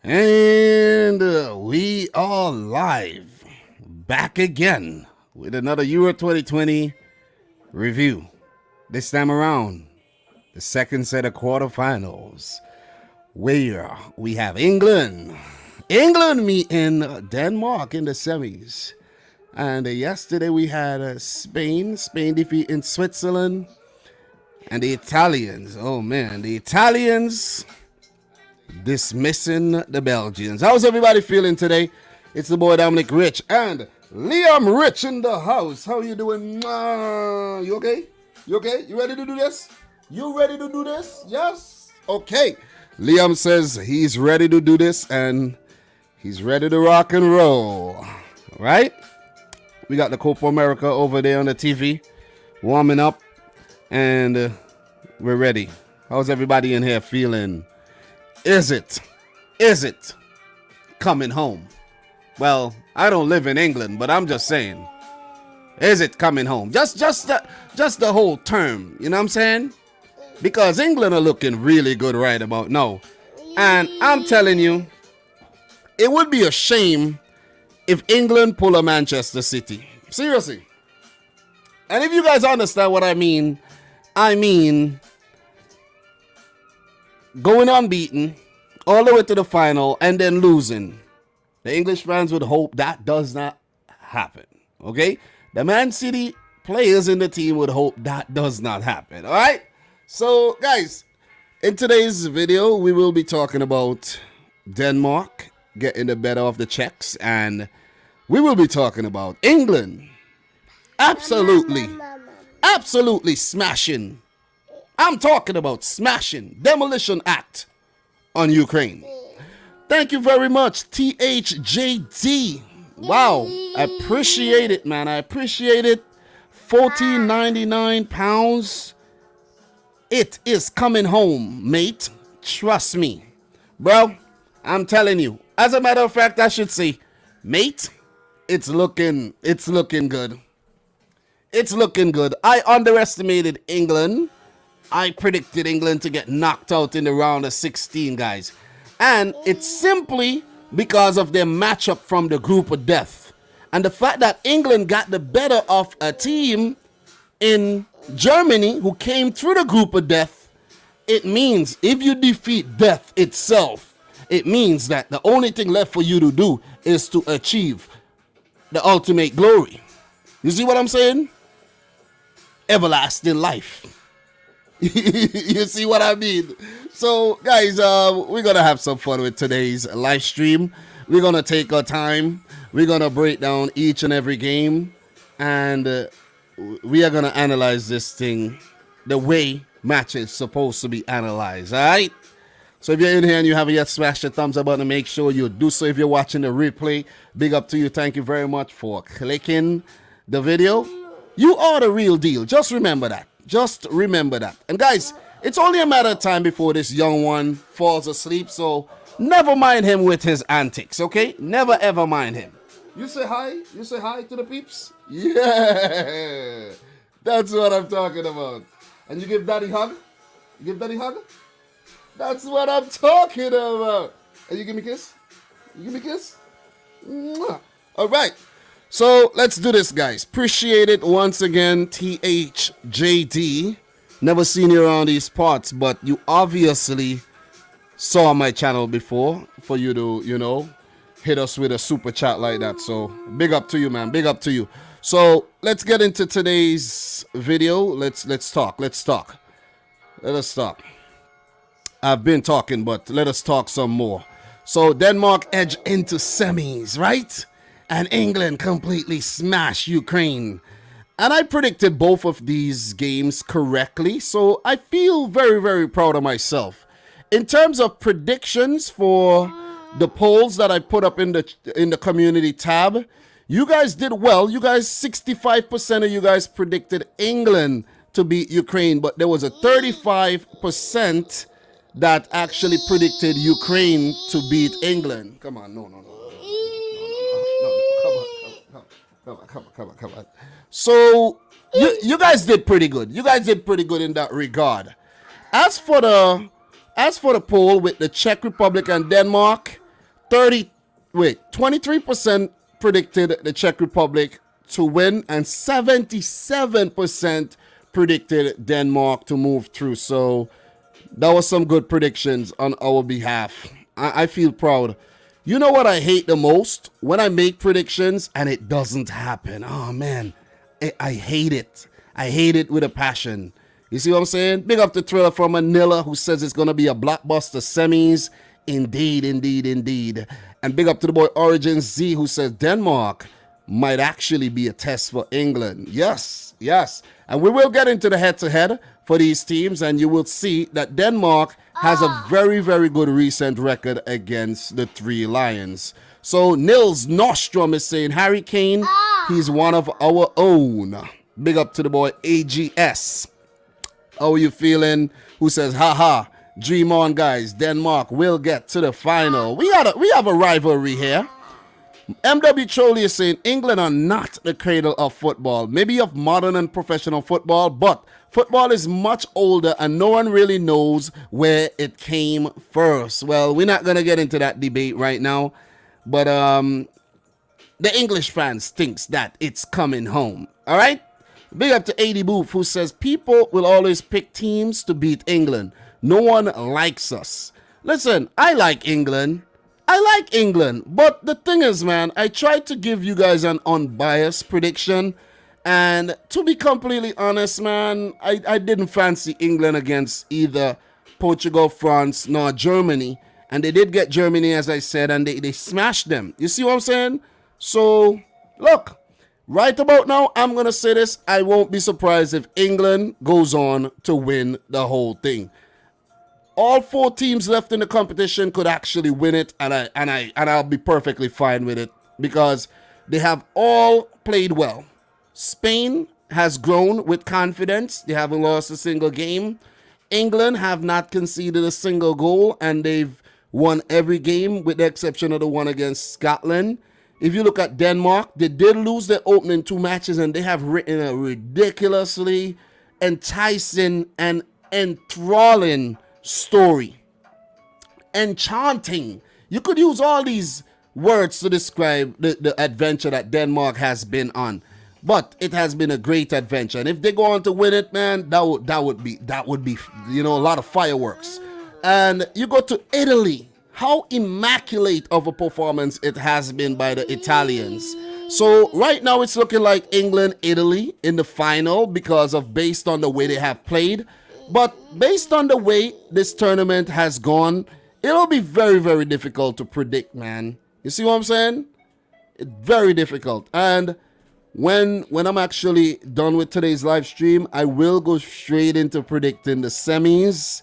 And we are live, back again with another Euro 2020 review. This time around, the second set of quarterfinals, where we have England meeting Denmark in the semis. And yesterday we had Spain defeating Switzerland, and the Italians. Oh man, the Italians dismissing the Belgians. How's everybody feeling today? It's the boy Dominic Rich and Liam Rich in the house. How you doing? You okay? You okay? You ready to do this? You ready to do this? Yes? Okay. Liam says he's ready to do this and he's ready to rock and roll. Right? We got the Copa America over there on the TV warming up and we're ready. How's everybody in here feeling? Is it coming home? Well, I don't live in England, but I'm just saying, is it coming home? Just the whole term, you know what I'm saying? Because England are looking really good right about now. And I'm telling you, it would be a shame if England pull a Manchester City. Seriously. And if you guys understand what I mean going unbeaten all the way to the final and then losing. The English fans would hope that does not happen. Okay? The Man City players in the team would hope that does not happen. All right? So, guys, in today's video, we will be talking about Denmark getting the better of the Czechs, and we will be talking about England absolutely smashing. I'm talking about smashing, demolition act on Ukraine. Thank you very much, THJD. Wow, I appreciate it, man. I appreciate it. £14.99. It is coming home, mate. Trust me. Bro, I'm telling you. As a matter of fact, I should say, mate, it's looking good. It's looking good. I underestimated England. I predicted England to get knocked out in the round of 16, guys. And it's simply because of their matchup from the group of death. And the fact that England got the better of a team in Germany who came through the group of death, it means if you defeat death itself, it means that the only thing left for you to do is to achieve the ultimate glory. You see what I'm saying? Everlasting life. You see what I mean? So, guys, we're going to have some fun with today's live stream. We're going to take our time. We're going to break down each and every game. And we are going to analyze this thing the way matches supposed to be analyzed. All right? So if you're in here and you haven't yet smashed the thumbs up button, make sure you do so. If you're watching the replay, big up to you. Thank you very much for clicking the video. You are the real deal. Just remember that. Just remember that. And guys, it's only a matter of time before this young one falls asleep. So never mind him with his antics, okay? Never ever mind him. You say hi? You say hi to the peeps? Yeah. That's what I'm talking about. And you give daddy a hug? You give daddy a hug? That's what I'm talking about. And you give me a kiss? You give me a kiss? Mwah. All right. So let's do this, guys. Appreciate it once again, THJD. Never seen you around these parts, but you obviously saw my channel before for you to, you know, hit us with a super chat like that. So big up to you, man. Big up to you. So let's get into today's video. Let's talk. Let us talk. I've been talking, but let us talk some more. So Denmark edge into semis, right? And England completely smashed Ukraine. And I predicted both of these games correctly, so I feel very, very proud of myself. In terms of predictions for the polls that I put up in the community tab, you guys did well. You guys, 65% of you guys predicted England to beat Ukraine, but there was a 35% that actually predicted Ukraine to beat England. Come on, no. Come on. So you guys did pretty good. You guys did pretty good in that regard. As for the poll with the Czech Republic and Denmark, 23% predicted the Czech Republic to win, and 77% predicted Denmark to move through. So that was some good predictions on our behalf. I feel proud. You know what I hate the most? When I make predictions and it doesn't happen. Oh, man. I hate it. I hate it with a passion. You see what I'm saying? Big up the Thriller from Manila, who says it's going to be a blockbuster semis. Indeed, indeed, indeed. And big up to the boy Origin Z, who says Denmark might actually be a test for England. Yes, yes. And we will get into the head-to-head for these teams, and you will see that Denmark has a very, very good recent record against the Three Lions. So Nils Nostrom is saying, Harry Kane, he's one of our own. Big up to the boy AGS. How are you feeling? Who says, haha, dream on, guys. Denmark will get to the final. We have a rivalry here. MW Trolley is saying, England are not the cradle of football. Maybe of modern and professional football, but football is much older and no one really knows where it came first. Well, we're not going to get into that debate right now, but the English fans thinks that it's coming home. All right? Big up to 80 Booth, who says, people will always pick teams to beat England. No one likes us. Listen, I like England. But the thing is, man, I tried to give you guys an unbiased prediction. And to be completely honest, man, I didn't fancy England against either Portugal, France, nor Germany. And they did get Germany, as I said, and they smashed them. You see what I'm saying? So, look. Right about now, I'm going to say this. I won't be surprised if England goes on to win the whole thing. All four teams left in the competition could actually win it, and I'll be perfectly fine with it because they have all played well. Spain has grown with confidence. They haven't lost a single game. England have not conceded a single goal, and they've won every game with the exception of the one against Scotland. If you look at Denmark, they did lose their opening two matches, and they have written a ridiculously enticing and enthralling story. Enchanting. You could use all these words to describe the adventure that Denmark has been on. But it has been a great adventure. And if they go on to win it, man, that would be, you know, a lot of fireworks. And you go to Italy. How immaculate of a performance it has been by the Italians. So right now it's looking like England, Italy in the final based on the way they have played. But based on the way this tournament has gone, it'll be very, very difficult to predict, man. You see what I'm saying? It's very difficult. And when I'm actually done with today's live stream, I will go straight into predicting the semis.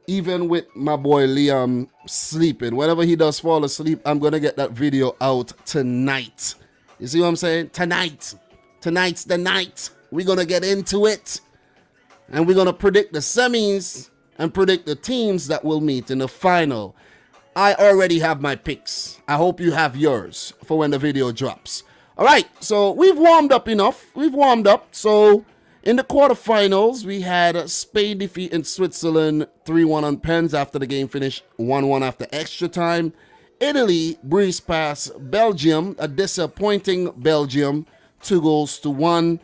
Even with my boy Liam sleeping. Whenever he does fall asleep, I'm going to get that video out tonight. You see what I'm saying? Tonight. Tonight's the night. We're going to get into it. And we're going to predict the semis and predict the teams that will meet in the final. I already have my picks. I hope you have yours for when the video drops. All right. So we've warmed up enough. So in the quarterfinals, we had Spain defeating Switzerland 3-1 on pens after the game finished 1-1 after extra time. Italy breezed past Belgium, a disappointing Belgium, 2-1.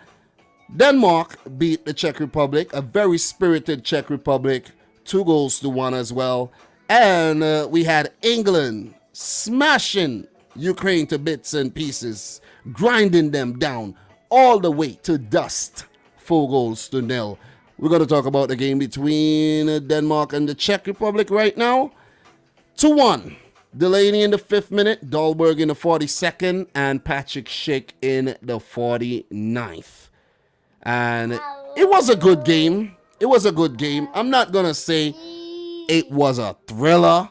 Denmark beat the Czech Republic, a very spirited Czech Republic, 2-1 as well. And we had England smashing Ukraine to bits and pieces, grinding them down all the way to dust. 4-0. We're going to talk about the game between Denmark and the Czech Republic right now. 2-1. Delaney in the 5th minute, Dahlberg in the 42nd, and Patrick Schick in the 49th. And it was a good game. I'm not going to say it was a thriller,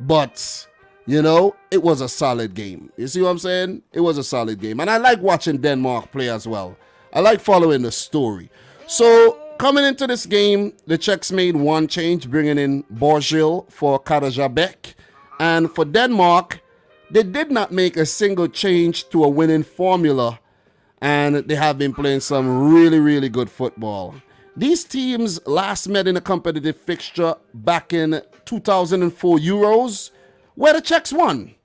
but, you know, it was a solid game. You see what I'm saying? It was a solid game. And I like watching Denmark play as well. I like following the story. So, coming into this game, the Czechs made one change, bringing in Borgil for Karajabek. And for Denmark, they did not make a single change to a winning formula. And they have been playing some really, really good football. These teams last met in a competitive fixture back in 2004 Euros, where the Czechs won.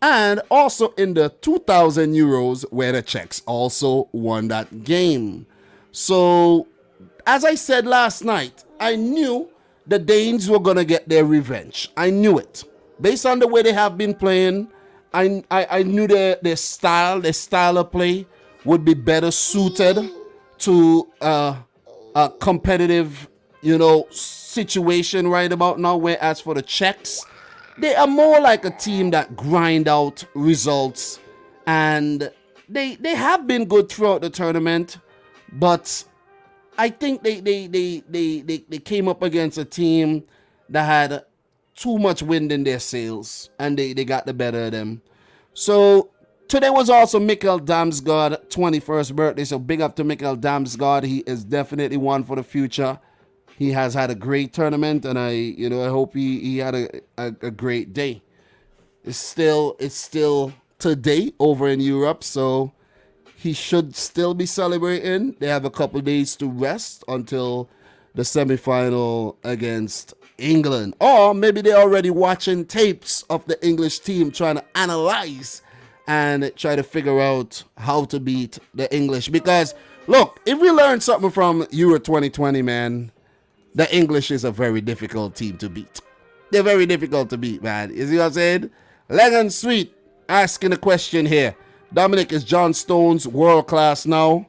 and also in the 2,000 euros where the Czechs also won that game. So, as I said last night, I knew the Danes were going to get their revenge. I knew it. Based on the way they have been playing, I knew their style of play would be better suited to a competitive, situation right about now. Whereas for the Czechs, they are more like a team that grind out results, and they have been good throughout the tournament, but I think they came up against a team that had too much wind in their sails, and they got the better of them. So today was also Mikkel Damsgaard 21st birthday, so big up to Mikkel Damsgaard. He is definitely one for the future. He has had a great tournament, and I hope he had a great day. It's still today over in Europe, so he should still be celebrating. They have a couple days to rest until the semifinal against England. Or maybe they're already watching tapes of the English team trying to analyze and try to figure out how to beat the English. Because, look, if we learn something from Euro 2020, man, the English is a very difficult team to beat. They're very difficult to beat, man. You see what I'm saying? Lennon Sweet asking a question here. Dominic, is John Stones world class now?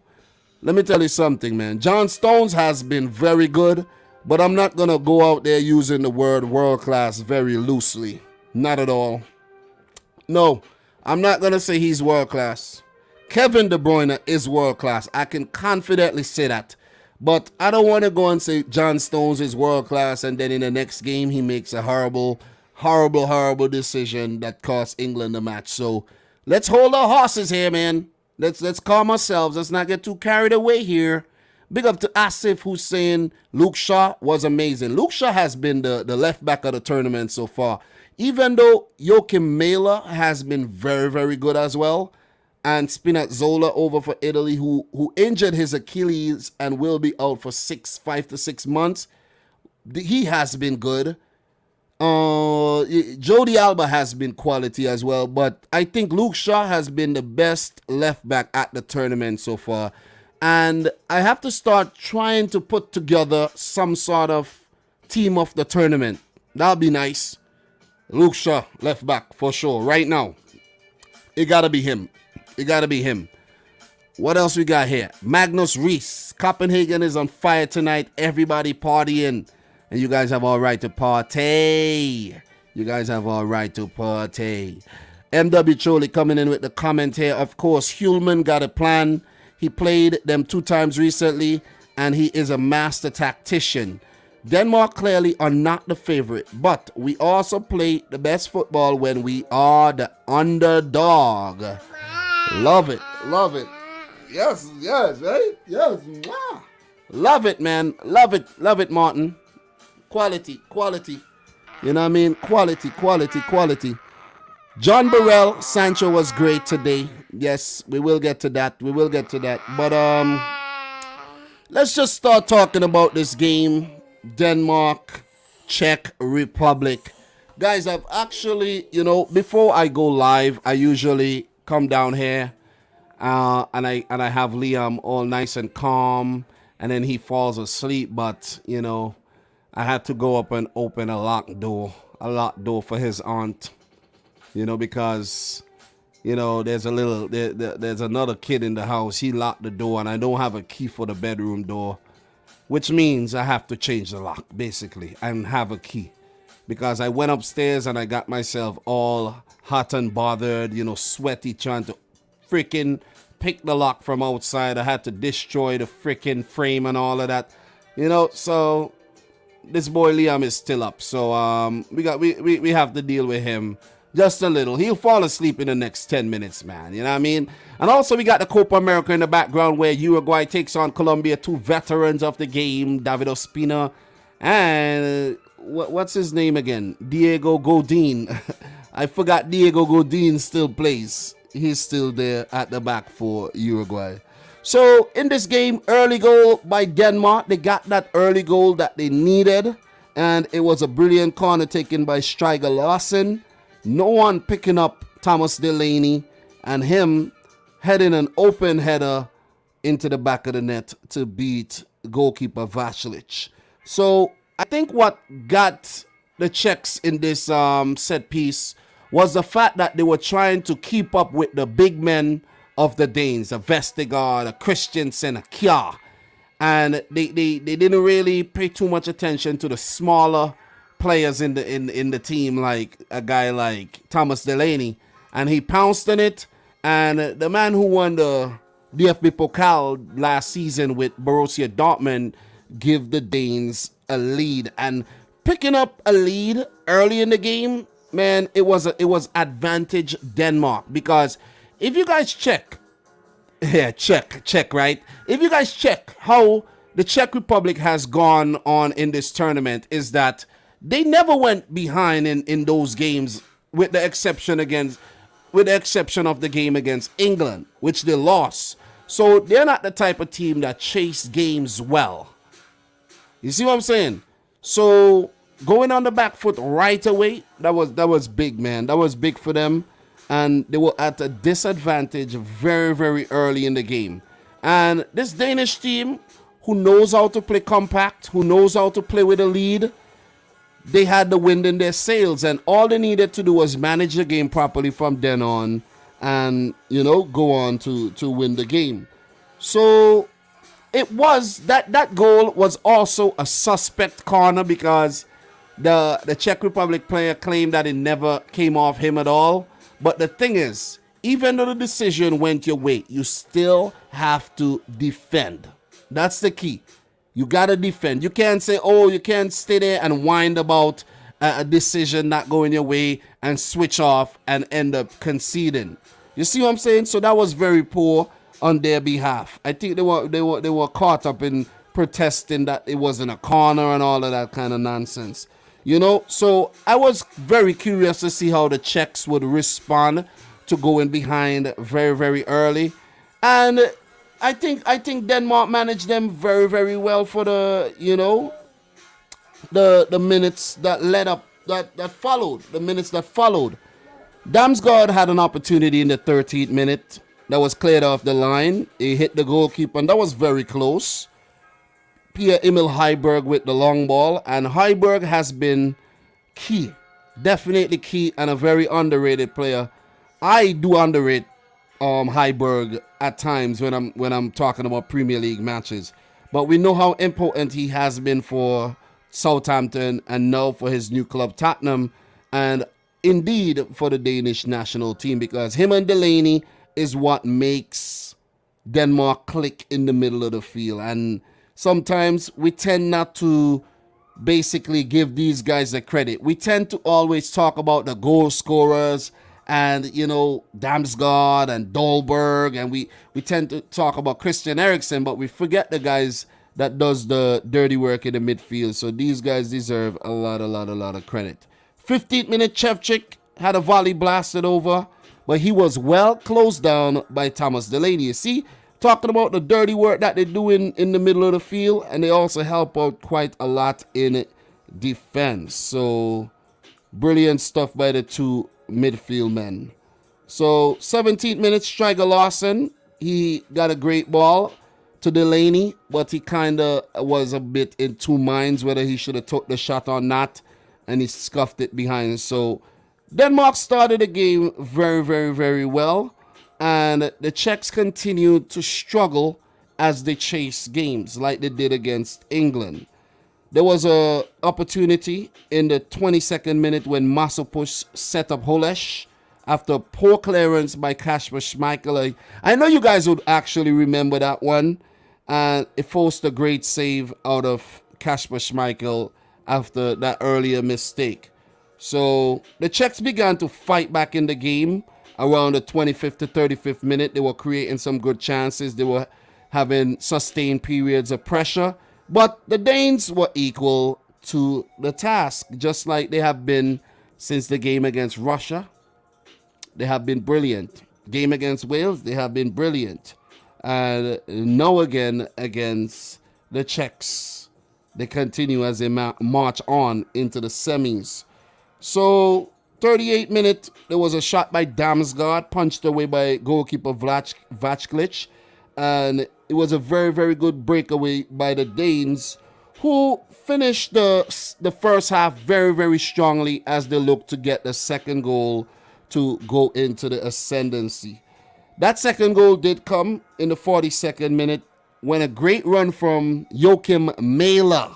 Let me tell you something, man. John Stones has been very good, but I'm not going to go out there using the word world class very loosely. Not at all. No, I'm not going to say he's world class. Kevin De Bruyne is world class. I can confidently say that. But I don't want to go and say John Stones is world class and then in the next game he makes a horrible decision that costs England the match. So let's hold our horses here, man. Let's calm ourselves. Let's not get too carried away here. Big up to Asif, who's saying Luke Shaw was amazing. Luke Shaw has been the left back of the tournament so far. Even though Joachim Mailer has been very, very good as well. And Spinazzola over for Italy, who injured his Achilles and will be out for 5 to 6 months. He has been good. Jody Alba has been quality as well, but I think Luke Shaw has been the best left back at the tournament so far. And I have to start trying to put together some sort of team of the tournament. That'll be nice. Luke Shaw, left back for sure. Right now, it gotta be him. It gotta be him. What else we got here? Magnus Reese. Copenhagen is on fire tonight. Everybody partying. And you guys have all right to party. You guys have all right to party. MW Choli coming in with the comment here. Of course, Hulman got a plan. He played them 2 times recently, and he is a master tactician. Denmark clearly are not the favorite, but we also play the best football when we are the underdog. Love it. Love it. Yes, right? Yes. Love it, man. Love it, Martin. Quality. You know what I mean? Quality. John Burrell, Sancho was great today. Yes, we will get to that. But let's just start talking about this game. Denmark, Czech Republic. Guys, I've actually, before I go live, I usually come down here and I have Liam all nice and calm, and then he falls asleep, but I had to go up and open a locked door for his aunt, because there's another kid in the house. He locked the door and I don't have a key for the bedroom door, which means I have to change the lock basically and have a key, because I went upstairs and I got myself all hot and bothered, sweaty, trying to freaking pick the lock from outside. I had to destroy the freaking frame and all of that, so this boy Liam is still up. So we have to deal with him just a little. He'll fall asleep in the next 10 minutes, man. You know what I mean? And also we got the Copa America in the background where Uruguay takes on Colombia, 2 veterans of the game, David Ospina and what's his name again? Diego Godin. I forgot Diego Godin still plays. He's still there at the back for Uruguay. So in this game, early goal by Denmark. They got that early goal that they needed, and it was a brilliant corner taken by Stryger Larsen. No one picking up Thomas Delaney, and him heading an open header into the back of the net to beat goalkeeper Vasilich. So I think what got the Czechs in this set piece was the fact that they were trying to keep up with the big men of the Danes, a Vestergaard, a Christensen, a Kjær. And they didn't really pay too much attention to the smaller players in the team, like a guy like Thomas Delaney. And he pounced on it. And the man who won the DFB Pokal last season with Borussia Dortmund give the Danes a lead. And picking up a lead early in the game, man, it was advantage Denmark. Because if you guys check, right? If you guys check how the Czech Republic has gone on in this tournament, is that they never went behind in those games, with the exception of the game against England, which they lost. So they're not the type of team that chase games well. You see what I'm saying? So going on the back foot right away, that was big, man. That was big for them. And they were at a disadvantage very, very early in the game. And this Danish team, who knows how to play compact, who knows how to play with a lead, they had the wind in their sails. And all they needed to do was manage the game properly from then on and, go on to win the game. So it was, that goal was also a suspect corner, because the Czech Republic player claimed that it never came off him at all. But the thing is, even though the decision went your way, you still have to defend. That's the key. You got to defend. You can't say, you can't stay there and whine about a decision not going your way and switch off and end up conceding. You see what I'm saying? So that was very poor on their behalf. I think they were caught up in protesting that it wasn't a corner and all of that kind of nonsense. So I was very curious to see how the Czechs would respond to going behind very, very early. And I think Denmark managed them very, very well for the minutes that led up, that followed, the minutes that followed. Damsgaard had an opportunity in the 13th minute that was cleared off the line. He hit the goalkeeper, and that was very close. Pierre-Emil Højbjerg with the long ball, and Højbjerg has been key, definitely key, and a very underrated player. I do underrate Højbjerg at times when I'm talking about Premier League matches, but we know how important he has been for Southampton and now for his new club Tottenham, and indeed for the Danish national team, because him and Delaney is what makes Denmark click in the middle of the field. And sometimes we tend not to basically give these guys the credit. We tend to always talk about the goal scorers and, Damsgaard and Dolberg, and we tend to talk about Christian Eriksen, but we forget the guys that does the dirty work in the midfield. So these guys deserve a lot of credit. 15th minute, Shevchik had a volley blasted over, but he was well closed down by Thomas Delaney. You see, talking about the dirty work that they do in the middle of the field, and they also help out quite a lot in defense. So brilliant stuff by the two midfield men. So 17th minute, Striker Larsen, he got a great ball to Delaney, but he kind of was a bit in two minds whether he should have took the shot or not, and he scuffed it behind. So Denmark started the game very, very, very well, and the Czechs continued to struggle as they chased games like they did against England. There was an opportunity in the 22nd minute when Masopust set up Holesh after poor clearance by Kasper Schmeichel. I know you guys would actually remember that one. And it forced a great save out of Kasper Schmeichel after that earlier mistake. So the Czechs began to fight back in the game around the 25th to 35th minute. They were creating some good chances. They were having sustained periods of pressure. But the Danes were equal to the task, just like they have been since the game against Russia. They have been brilliant. Game against Wales, they have been brilliant. And now again against the Czechs, they continue as they march on into the semis. So 38th minute, there was a shot by Damsgaard, punched away by goalkeeper Vachklich. And it was a very, very good breakaway by the Danes, who finished the first half very, very strongly as they looked to get the second goal to go into the ascendancy. That second goal did come in the 42nd minute when a great run from Joachim Mahler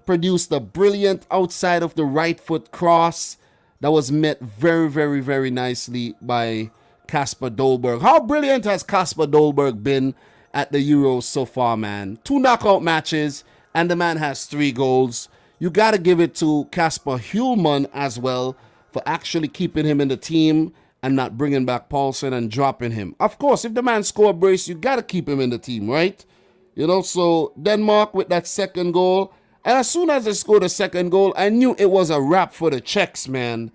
produced a brilliant outside of the right foot cross that was met very, very, very nicely by Kasper Dolberg. How brilliant has Kasper Dolberg been at the Euros so far, man? 2 knockout matches, and the man has 3 goals. You got to give it to Kasper Hjulman as well for actually keeping him in the team and not bringing back Paulsen and dropping him. Of course, if the man score a brace, you got to keep him in the team, right? You know, so Denmark with that second goal. And as soon as they scored the second goal, I knew it was a wrap for the Czechs, man.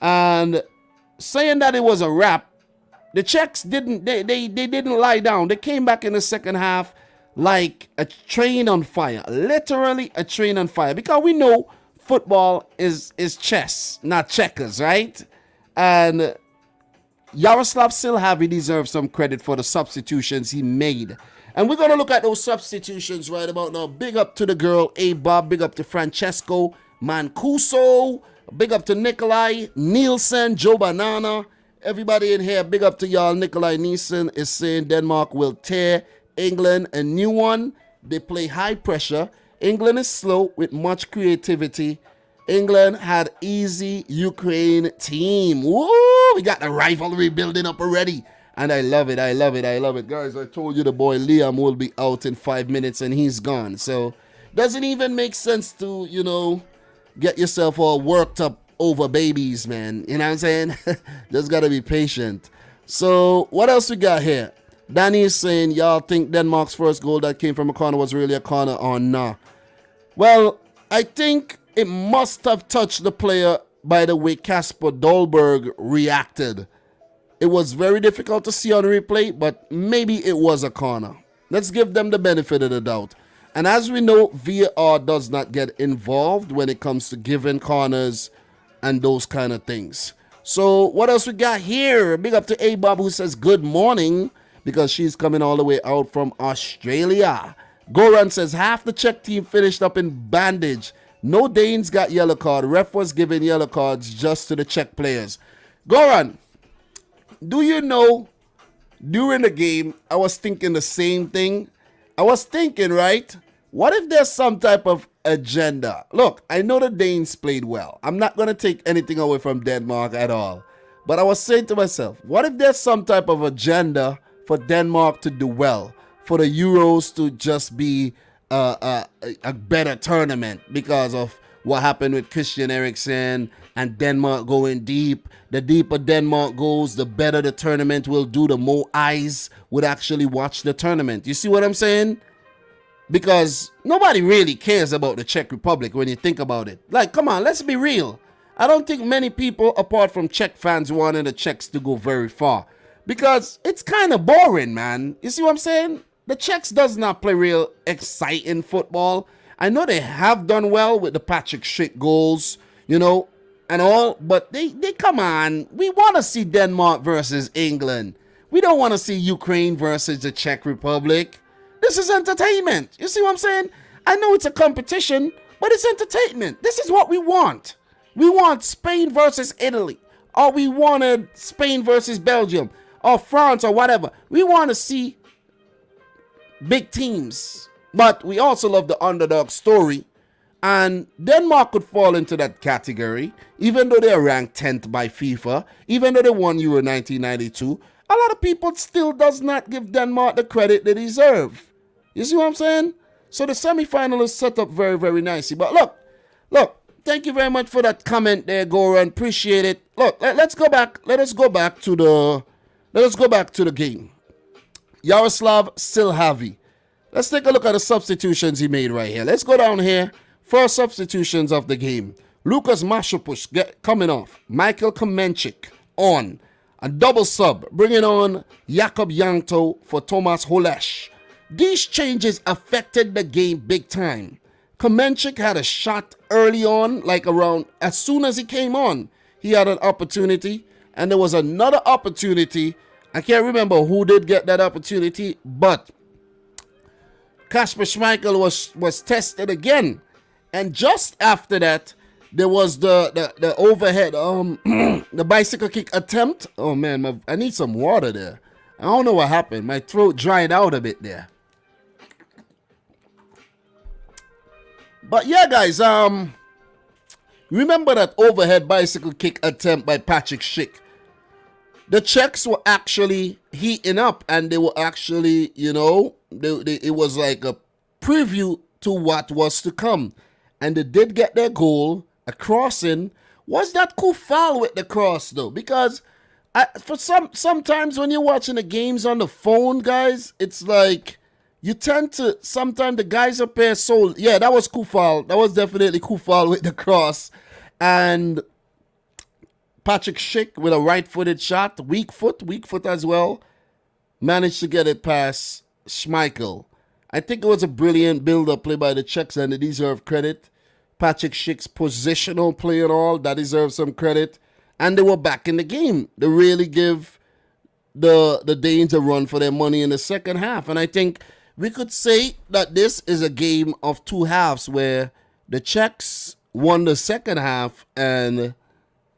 And saying that it was a wrap, the Czechs didn't lie down. They came back in the second half like a train on fire. Literally a train on fire. Because we know football is chess, not checkers, right? And Yaroslav Silhavy deserves some credit for the substitutions he made. And we're going to look at those substitutions right about now. Big up to the girl, A-Bob. Big up to Francesco Mancuso. Big up to Nikolai Nielsen, Joe Banana. Everybody in here, big up to y'all. Nikolai Nielsen is saying Denmark will tear England a new one. They play high pressure. England is slow with much creativity. England had easy Ukraine team. Woo! We got the rivalry building up already. And I love it. I love it. I love it. Guys, I told you the boy Liam will be out in 5 minutes and he's gone. So doesn't even make sense to, you know, get yourself all worked up over babies, man. You know what I'm saying? Just got to be patient. So what else we got here? Danny is saying, y'all think Denmark's first goal that came from a corner was really a corner or nah? Well, I think it must have touched the player by the way Kasper Dolberg reacted. It was very difficult to see on replay, but maybe it was a corner. Let's give them the benefit of the doubt. And as we know, VAR does not get involved when it comes to giving corners and those kind of things. So what else we got here? Big up to A-Bob who says good morning because she's coming all the way out from Australia. Goran says half the Czech team finished up in bandage. No Danes got yellow card. Ref was giving yellow cards just to the Czech players. Goran, do you know, during the game, I was thinking the same thing. I was thinking, right, what if there's some type of agenda? Look, I know the Danes played well. I'm not going to take anything away from Denmark at all. But I was saying to myself, what if there's some type of agenda for Denmark to do well? For the Euros to just be a better tournament because of what happened with Christian Eriksen and Denmark going deep. The deeper Denmark goes, the better the tournament will do. The more eyes would actually watch the tournament. You see what I'm saying? Because nobody really cares about the Czech Republic when you think about it. Like, come on, let's be real. I don't think many people, apart from Czech fans, wanted the Czechs to go very far. Because it's kind of boring, man. You see what I'm saying? The Czechs does not play real exciting football. I know they have done well with the Patrick Schick goals, you know, and all, but they come on. We want to see Denmark versus England. We don't want to see Ukraine versus the Czech Republic. This is entertainment. You see what I'm saying? I know it's a competition, but it's entertainment. This is what we want. We want Spain versus Italy, or we wanted Spain versus Belgium, or France, or whatever. We want to see big teams. But we also love the underdog story. And Denmark could fall into that category, even though they are ranked 10th by FIFA, even though they won Euro 1992. A lot of people still does not give Denmark the credit they deserve. You see what I'm saying? So the semi-final is set up very, very nicely. But look, thank you very much for that comment there, Goran. Appreciate it. Look, let's go back. Let us go back to the game. Yaroslav Silhavy. Let's take a look at the substitutions he made right here. Let's go down here. First substitutions of the game. Lukas Masopust coming off. Michael Kamenchik on. A double sub, bringing on Jakub Jankto for Tomas Holesh. These changes affected the game big time. Kamenchik had a shot early on, like around as soon as he came on. he had an opportunity, and there was another opportunity. I can't remember who did get that opportunity, but Kasper Schmeichel was tested again. And just after that, there was the overhead, the bicycle kick attempt. Oh man, I need some water there. I don't know what happened. My throat dried out a bit there. But yeah, guys, remember that overhead bicycle kick attempt by Patrick Schick. The Czechs were actually heating up, and they were actually, it was like a preview to what was to come. And they did get their goal, a crossing. Was that Kufal with the cross, though? Because sometimes when you're watching the games on the phone, guys, it's like you tend to, sometimes the guys up there, so, yeah, that was Kufal. That was definitely Kufal with the cross. And Patrick Schick with a right-footed shot, weak foot as well, managed to get it past Schmeichel. I think it was a brilliant build-up play by the Czechs, and they deserve credit. Patrick Schick's positional play and all, that deserves some credit. And they were back in the game. They really give the Danes a run for their money in the second half. And I think we could say that this is a game of two halves where the Czechs won the second half and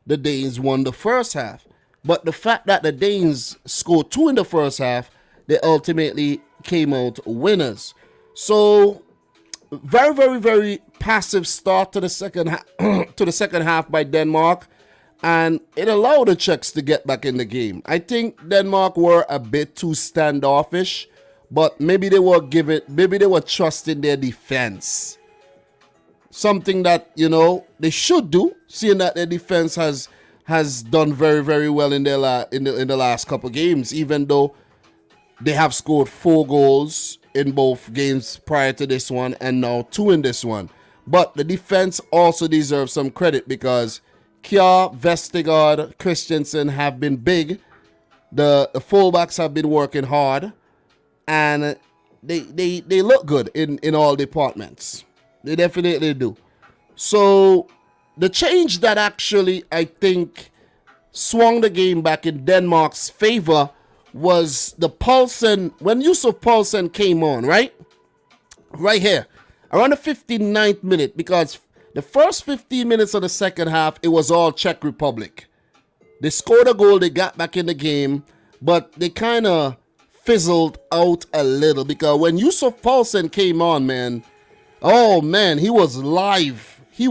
the Danes won the first half. But the fact that the Danes scored 2 in the first half, they ultimately came out winners. So very, very, very passive start to the second half by Denmark, and it allowed the Czechs to get back in the game. I think Denmark were a bit too standoffish, but maybe they were trusting their defense. Something that, they should do, seeing that their defense has done very, very well in the last couple games, even though they have scored 4 goals in both games prior to this one and now 2 in this one. But the defense also deserves some credit because Kjær, Vestergaard, Christensen have been big. The fullbacks have been working hard, and they look good in all departments. They definitely do. So the change that actually, I think, swung the game back in Denmark's favor was the Poulsen, when Yusuf Poulsen came on, right here, around the 59th minute, because the first 15 minutes of the second half, it was all Czech Republic. They scored a goal, they got back in the game, but they kind of fizzled out a little, because when Yusuf Poulsen came on, man, oh man, he was live. He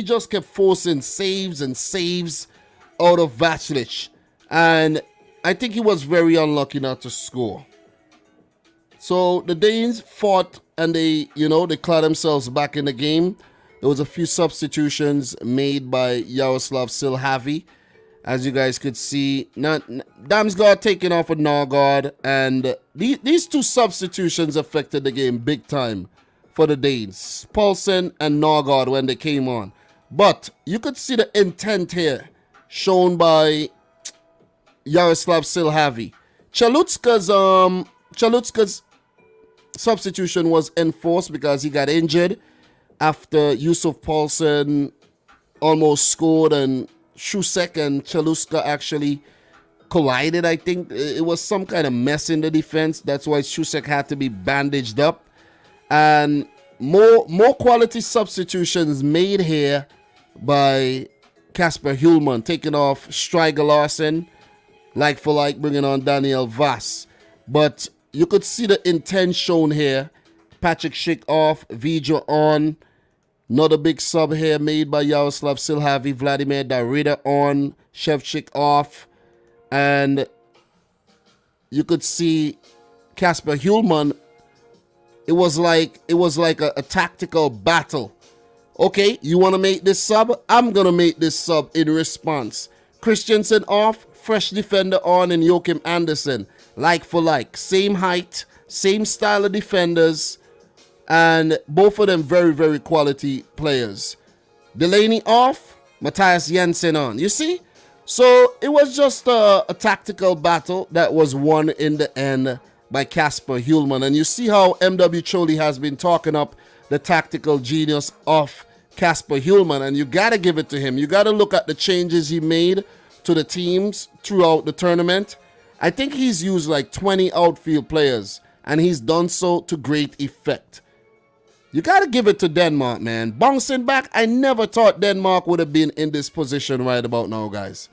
just kept forcing saves out of Vaclik. And I think he was very unlucky not to score. So the Danes fought, and they clawed themselves back in the game. There was a few substitutions made by Jaroslav Silhavy. As you guys could see, Damsgaard taking off with Norgard, and these 2 substitutions affected the game big time for the Danes. Poulsen and Norgard when they came on. But you could see the intent here shown by Jaroslav Silhavy. Chalutska's substitution was enforced because he got injured after Yusuf Poulsen almost scored, and Šusek and Chalutska actually collided. I think it was some kind of mess in the defense. That's why Šusek had to be bandaged up. And more quality substitutions made here by Kasper Hjulmand, taking off Stryger Larsen, like for like, bringing on Daniel Vass. But you could see the intent shown here. Patrick Schick off, Vidra on. Another big sub here made by Jaroslav Silhavy, Vladimir Darida on, Shevchik off. And you could see Kasper Hjulmand. It was like a tactical battle. Okay, you want to make this sub? I'm going to make this sub in response. Christensen off, fresh defender on, and Joachim Andersen. Like for like. Same height, same style of defenders, and both of them very, very quality players. Delaney off, Matthias Jensen on. You see? So it was just a tactical battle that was won in the end by Kasper Hjulmand. And you see how MW Choli has been talking up the tactical genius of Kasper Hjulman, and you got to give it to him. You got to look at the changes he made to the teams throughout the tournament. I think he's used like 20 outfield players, and he's done so to great effect. You got to give it to Denmark, man. Bouncing back, I never thought Denmark would have been in this position right about now, guys.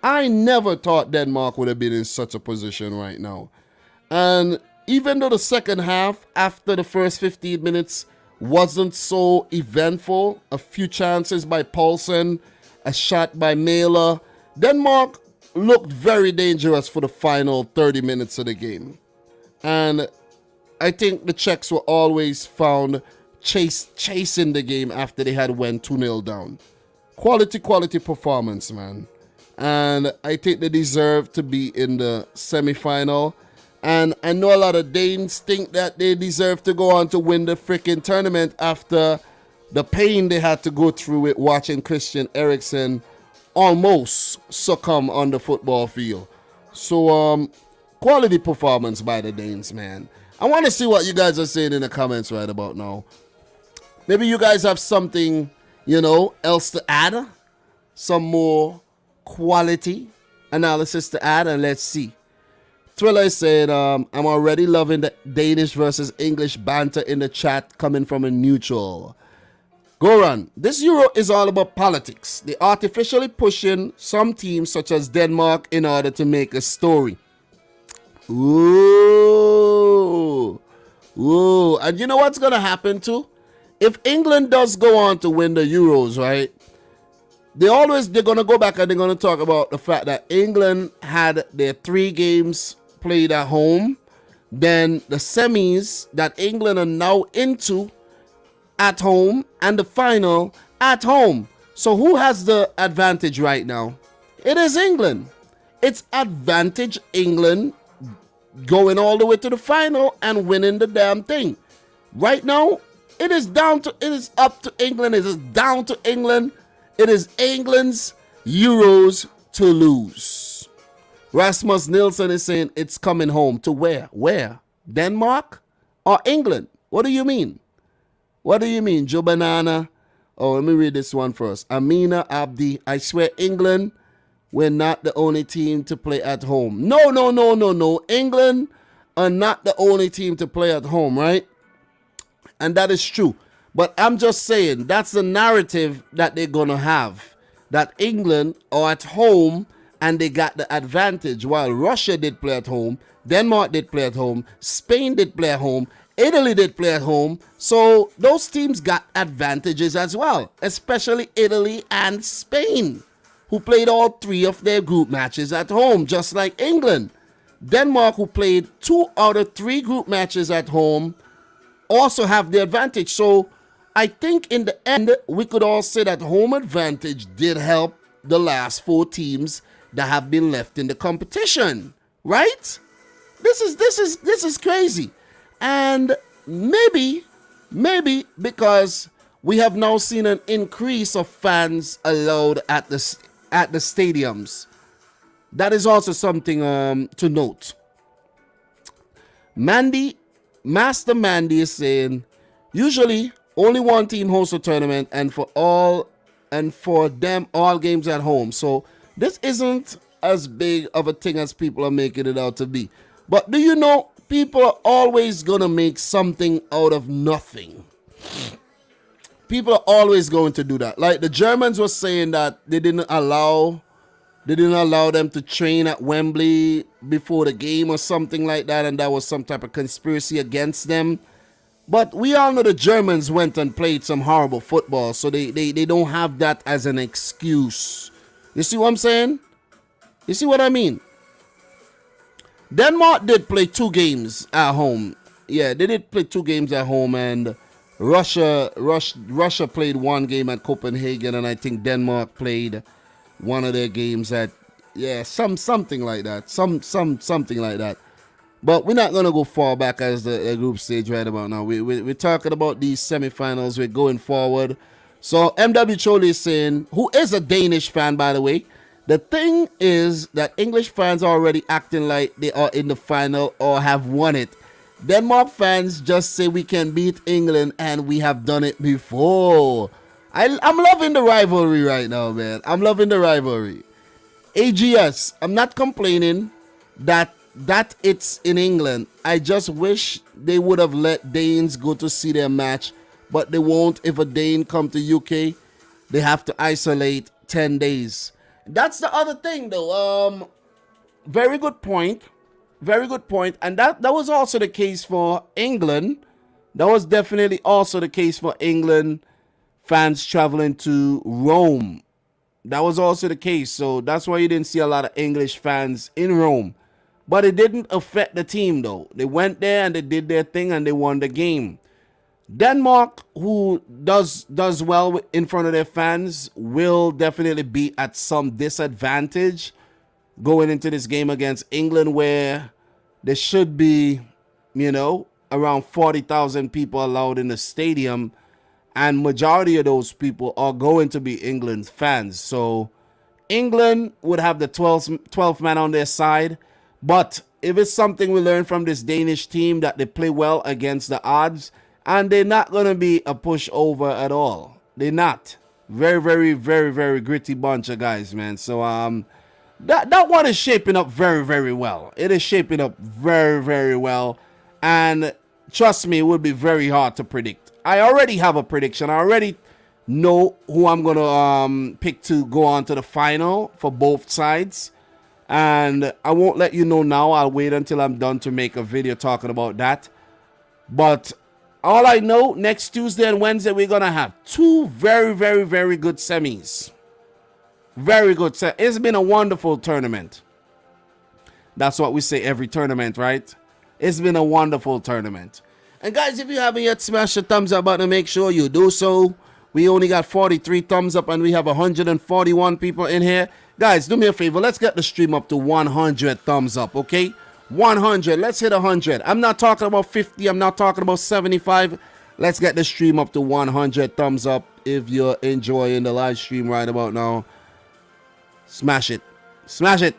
I never thought Denmark would have been in such a position right now. And even though the second half, after the first 15 minutes, wasn't so eventful, a few chances by Poulsen, a shot by Mæhle, Denmark looked very dangerous for the final 30 minutes of the game. And I think the Czechs were always found chasing the game after they had went 2-0 down. Quality performance, man. And I think they deserve to be in the semi-final. And I know a lot of Danes think that they deserve to go on to win the freaking tournament after the pain they had to go through with watching Christian Eriksen almost succumb on the football field. So, quality performance by the Danes, man. I want to see what you guys are saying in the comments right about now. Maybe you guys have something, else to add. Some more quality analysis to add, and let's see. Thriller is saying, I'm already loving the Danish versus English banter in the chat coming from a neutral. Goran, this Euro is all about politics. They artificially pushing some teams such as Denmark in order to make a story. Ooh. And you know what's going to happen too? If England does go on to win the Euros, right? They're going to go back and they're going to talk about the fact that England had their 3 games played at home. Then the semis that England are now into at home, and the final at home. So who has the advantage right now? It is England. It's advantage England going all the way to the final and winning the damn thing. Right now, it is up to England. It is down to England. It is England's Euros to lose. Rasmus Nielsen is saying it's coming home. To where? Where? Denmark or England? What do you mean? What do you mean, Joe Banana? Oh, let me read this one first. Amina Abdi, I swear England, we're not the only team to play at home. No. England are not the only team to play at home, right? And that is true. But I'm just saying, that's the narrative that they're going to have. That England are at home and they got the advantage. While Russia did play at home, Denmark did play at home, Spain did play at home, Italy did play at home. So those teams got advantages as well. Especially Italy and Spain, who played all 3 of their group matches at home, just like England. Denmark, who played 2 out of 3 group matches at home, also have the advantage. So I think in the end, we could all say that home advantage did help the last 4 teams that have been left in the competition, right? This is crazy. And maybe because we have now seen an increase of fans allowed at the stadiums. That is also something to note. Master Mandy is saying, usually only one team hosts a tournament, and for them all games at home. So this isn't as big of a thing as people are making it out to be. But do you know, people are always gonna make something out of nothing. People are always going to do that. Like the Germans were saying that they didn't allow them to train at Wembley before the game or something like that, and that was some type of conspiracy against them. But we all know the Germans went and played some horrible football, so they don't have that as an excuse. You see what I'm saying? You see what I mean? Denmark did play 2 games at home. Yeah, they did play 2 games at home, and Russia played 1 game at Copenhagen, and I think Denmark played one of their games at something like that. Something like that. But we're not gonna go far back as the group stage right about now. We're talking about these semifinals. We're going forward. So MW Choli is saying, who is a Danish fan, by the way. The thing is that English fans are already acting like they are in the final or have won it. Denmark fans just say we can beat England and we have done it before. I'm loving the rivalry right now, man. I'm loving the rivalry. AGS, I'm not complaining that it's in England. I just wish they would have let Danes go to see their match, but they won't. If a Dane come to UK, they have to isolate 10 days. That's the other thing, though. Very good point. Very good point. And that was also the case for England. That was definitely also the case for England fans traveling to Rome. That was also the case. So that's why you didn't see a lot of English fans in Rome. But it didn't affect the team, though. They went there and they did their thing and they won the game. Denmark, who does well in front of their fans, will definitely be at some disadvantage going into this game against England, where there should be, around 40,000 people allowed in the stadium, and majority of those people are going to be England fans. So England would have the 12th man on their side, but if it's something we learn from this Danish team, that they play well against the odds, and they're not going to be a pushover at all. They're not. Very, very, very, very gritty bunch of guys, man. So that one is shaping up very, very well. It is shaping up very, very well. And trust me, it would be very hard to predict. I already have a prediction. I already know who I'm going to pick to go on to the final for both sides. And I won't let you know now. I'll wait until I'm done to make a video talking about that. But all I know, next Tuesday and Wednesday, we're going to have two very, very, very good semis. Very good. It's been a wonderful tournament. That's what we say every tournament, right? It's been a wonderful tournament. And guys, if you haven't yet smashed the thumbs up button, make sure you do so. We only got 43 thumbs up and we have 141 people in here. Guys, do me a favor. Let's get the stream up to 100 thumbs up, okay? 100. Let's hit 100. I'm not talking about 50. I'm not talking about 75. Let's get the stream up to 100 thumbs up if you're enjoying the live stream right about now. Smash it. Smash it.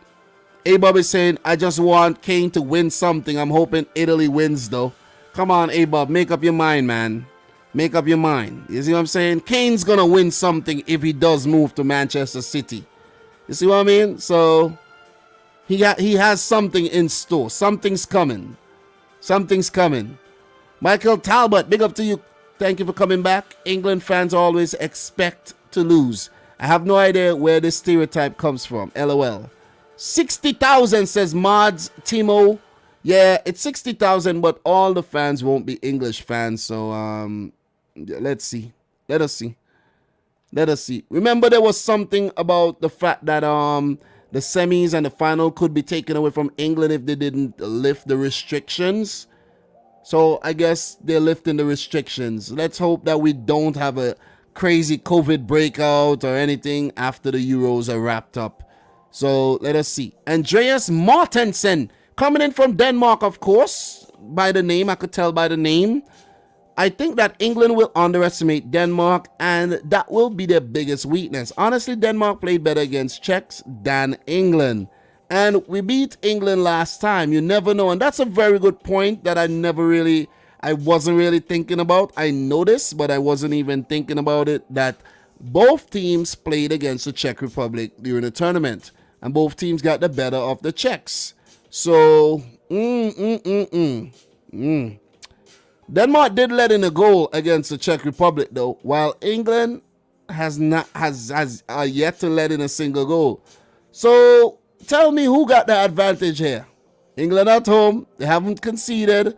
A-Bub is saying, I just want Kane to win something. I'm hoping Italy wins, though. Come on, A-Bub. Make up your mind, man. Make up your mind. You see what I'm saying? Kane's going to win something if he does move to Manchester City. You see what I mean? So he has something in store. Something's coming. Something's coming. Michael Talbot, big up to you. Thank you for coming back. England fans always expect to lose. I have no idea where this stereotype comes from. LOL. 60,000 says Mods Timo. Yeah, it's 60,000, but all the fans won't be English fans. So let's see. Let us see. Let us see. Remember, there was something about the fact that the semis and the final could be taken away from England if they didn't lift the restrictions. So I guess they're lifting the restrictions. Let's hope that we don't have a crazy COVID breakout or anything after the Euros are wrapped up. So let us see. Andreas Mortensen coming in from Denmark, of course. By the name, I could tell by the name. I think that England will underestimate Denmark, and that will be their biggest weakness. Honestly, Denmark played better against Czechs than England. And we beat England last time. You never know. And that's a very good point that I wasn't really thinking about. I noticed, but I wasn't even thinking about it, that both teams played against the Czech Republic during the tournament. And both teams got the better of the Czechs. So, Denmark did let in a goal against the Czech Republic, though, while England has yet to let in a single goal. So, tell me who got the advantage here. England at home, they haven't conceded.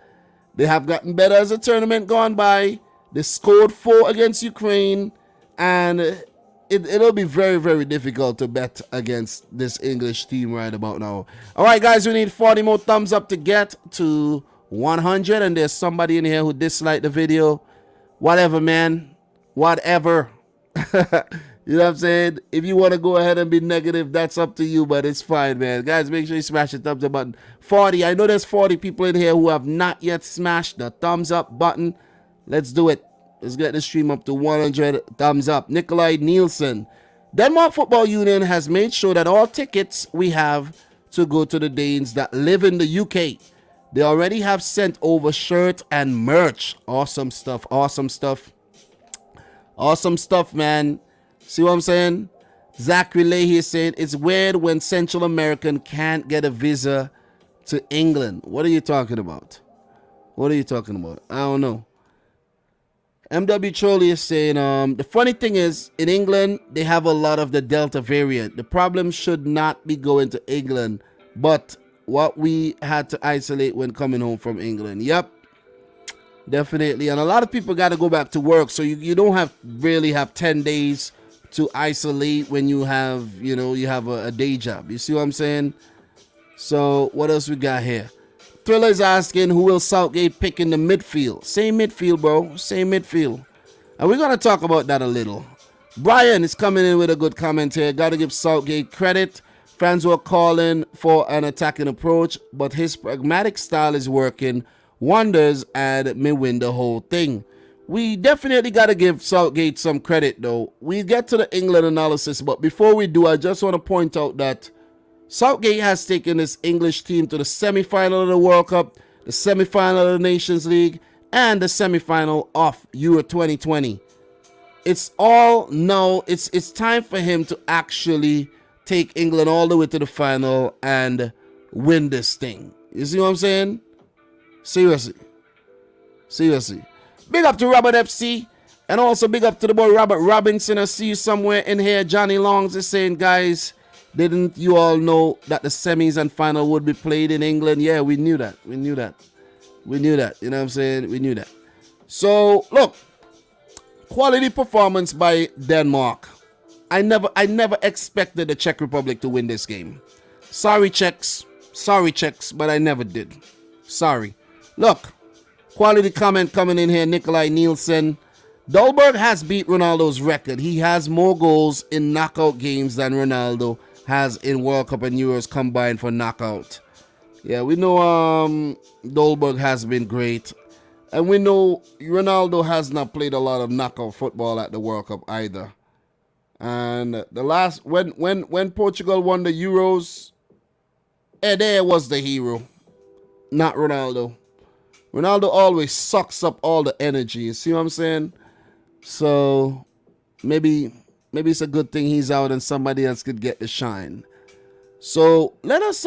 They have gotten better as the tournament gone by. They scored 4 against Ukraine, and it'll be very, very difficult to bet against this English team right about now. All right, guys, we need 40 more thumbs up to get to 100, and there's somebody in here who disliked the video. Whatever, man. Whatever. You know what I'm saying? If you want to go ahead and be negative, that's up to you, but it's fine, man. Guys, make sure you smash the thumbs up button. 40. I know there's 40 people in here who have not yet smashed the thumbs up button. Let's do it. Let's get the stream up to 100 thumbs up. Nikolai Nielsen. Denmark Football Union has made sure that all tickets we have to go to the Danes that live in the UK, they already have sent over shirt and merch. Awesome stuff. Awesome stuff. Awesome stuff, man. See what I'm saying? Zachary Leahy is saying it's weird when Central American can't get a visa to England. What are you talking about? What are you talking about? I don't know. MW Trolley is saying, the funny thing is, in England, they have a lot of the Delta variant. The problem should not be going to England, but what we had to isolate when coming home from England. Yep, definitely. And a lot of people got to go back to work, so you don't really have 10 days to isolate when you have, you have a day job. You see what I'm saying? So what else we got here? Thriller is asking who will Southgate pick in the midfield. Same midfield, bro. Same midfield. And we're going to talk about that a little. Brian is coming in with a good comment here. Got to give Southgate credit. Fans were calling for an attacking approach, but his pragmatic style is working wonders and may win the whole thing. We definitely got to give Southgate some credit, though. We get to the England analysis, but before we do, I just want to point out that Southgate has taken this English team to the semi-final of the World Cup, the semi-final of the Nations League, and the semi-final of Euro 2020. It's all now. It's time for him to actually take England all the way to the final and win this thing. You see what I'm saying? Seriously. Big up to Robert FC, and also big up to the boy Robert Robinson. I see you somewhere in here. Johnny Longs is saying, guys, didn't you all know that the semis and final would be played in England? Yeah, we knew that. You know what I'm saying? We knew that. So, look, quality performance by Denmark. I never expected the Czech Republic to win this game. Sorry, Czechs, but I never did. Sorry. Look, quality comment coming in here, Nikolai Nielsen. Dolberg has beat Ronaldo's record. He has more goals in knockout games than Ronaldo has in World Cup and Euros combined for knockout. Yeah, we know Dolberg has been great. And we know Ronaldo has not played a lot of knockout football at the World Cup either. And the last, when Portugal won the Euros, Eder was the hero, not Ronaldo. Ronaldo always sucks up all the energy. You see what I'm saying? So maybe it's a good thing he's out and somebody else could get the shine. So let us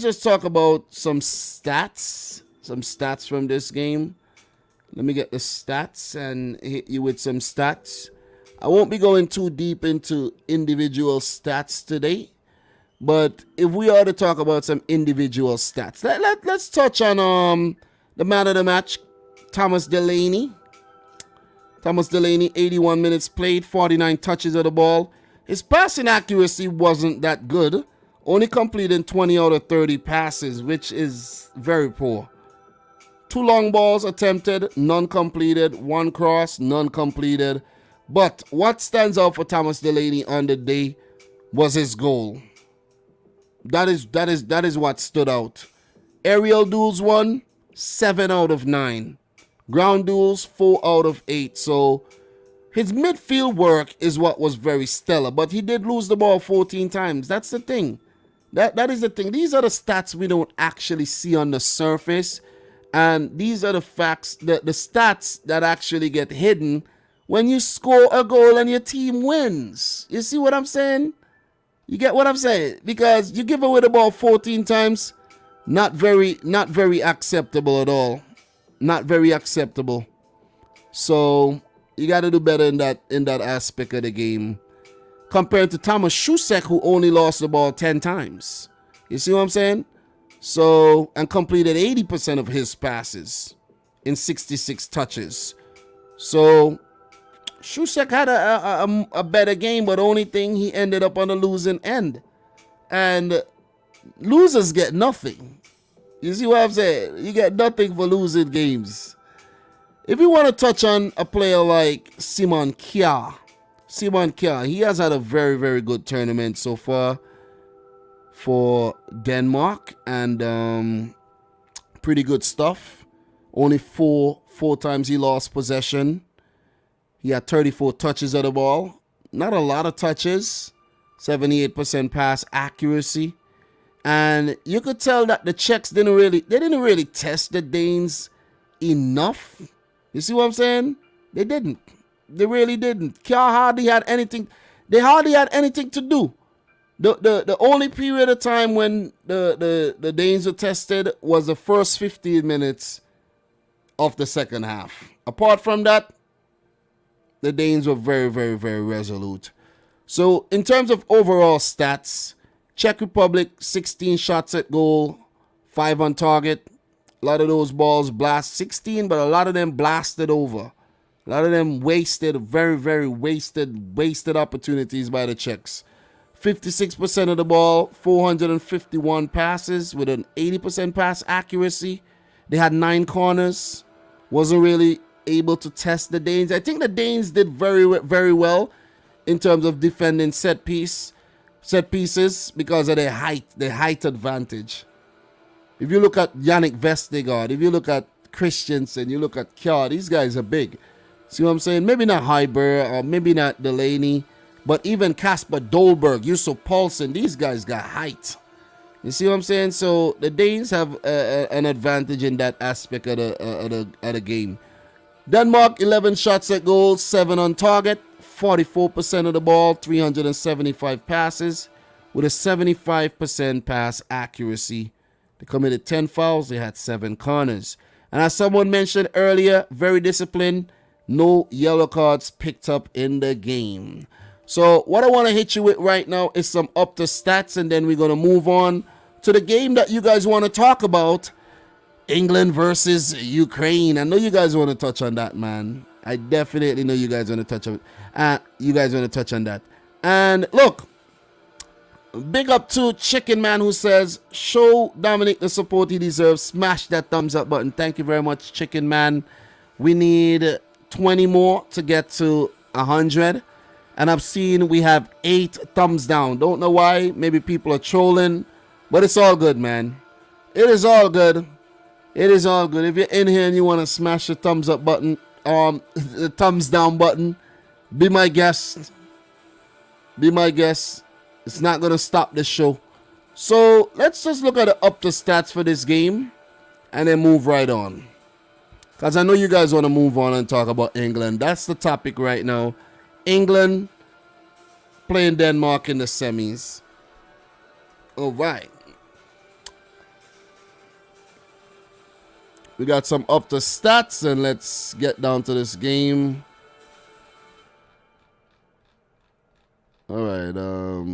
just talk about some stats from this game. Let me get the stats and hit you with some stats. I won't be going too deep into individual stats today, but if we are to talk about some individual stats, let's touch on the man of the match, Thomas Delaney. Thomas Delaney, 81 minutes played, 49 touches of the ball. His passing accuracy wasn't that good, only completing 20 out of 30 passes, which is very poor. 2 long balls attempted, none completed. 1 cross, none completed. But what stands out for Thomas Delaney on the day was his goal. That is what stood out. Aerial duels won 7 out of 9. Ground duels 4 out of 8. So his midfield work is what was very stellar. But he did lose the ball 14 times. That's the thing. That is the thing. These are the stats we don't actually see on the surface. And these are the facts, the stats that actually get hidden when you score a goal and your team wins. You see what I'm saying? You get what I'm saying? Because you give away the ball 14 times, not very acceptable at all. Not very acceptable. So you got to do better in that aspect of the game. Compared to Thomas Shusek, who only lost the ball 10 times. You see what I'm saying? So, and completed 80% of his passes in 66 touches. So Shusek had a better game, but only thing, he ended up on the losing end. And losers get nothing. You see what I'm saying? You get nothing for losing games. If you want to touch on a player like Simon Kjær, he has had a very, very good tournament so far for Denmark, and pretty good stuff. Only four times he lost possession. He had 34 touches of the ball. Not a lot of touches. 78% pass accuracy. And you could tell that the Czechs didn't really test the Danes enough. You see what I'm saying? They didn't. They really didn't. Hardly had anything. They hardly had anything to do. The only period of time when the Danes were tested was the first 15 minutes of the second half. Apart from that, the Danes were very, very, very resolute. So in terms of overall stats, Czech Republic 16 shots at goal, 5 on target. A lot of those balls blast 16, but a lot of them blasted over. A lot of them wasted, very, very wasted opportunities by the Czechs. 56% of the ball, 451 passes with an 80% pass accuracy. They had 9 corners. Wasn't really able to test the Danes. I think the Danes did very, very well in terms of defending set pieces because of their height advantage. If you look at Yannick Vestergaard, if you look at Christensen, you look at Kjær, these guys are big. See what I'm saying? Maybe not Heiber or maybe not Delaney, but even Kasper Dolberg, Yusuf Paulsen, these guys got height. You see what I'm saying? So the Danes have an advantage in that aspect of the game. Denmark, 11 shots at goal, 7 on target, 44% of the ball, 375 passes with a 75% pass accuracy. They committed 10 fouls. They had 7 corners. And as someone mentioned earlier, very disciplined. No yellow cards picked up in the game. So what I want to hit you with right now is some up to stats, and then we're going to move on to the game that you guys want to talk about, England versus Ukraine. I know you guys want to touch on that, man. I definitely know you guys want to touch on that. And look, big up to Chicken Man who says, show Dominic the support he deserves. Smash that thumbs up button. Thank you very much, Chicken Man. We need 20 more to get to 100. And I've seen we have 8 thumbs down. Don't know why. Maybe people are trolling. But it's all good, man. It is all good. It is all good. If you're in here and you want to smash the thumbs up button, the thumbs down button, be my guest. Be my guest. It's not going to stop the show. So let's just look at the up to stats for this game and then move right on. Because I know you guys want to move on and talk about England. That's the topic right now. England playing Denmark in the semis. All right. We got some up to stats, and let's get down to this game. All right. A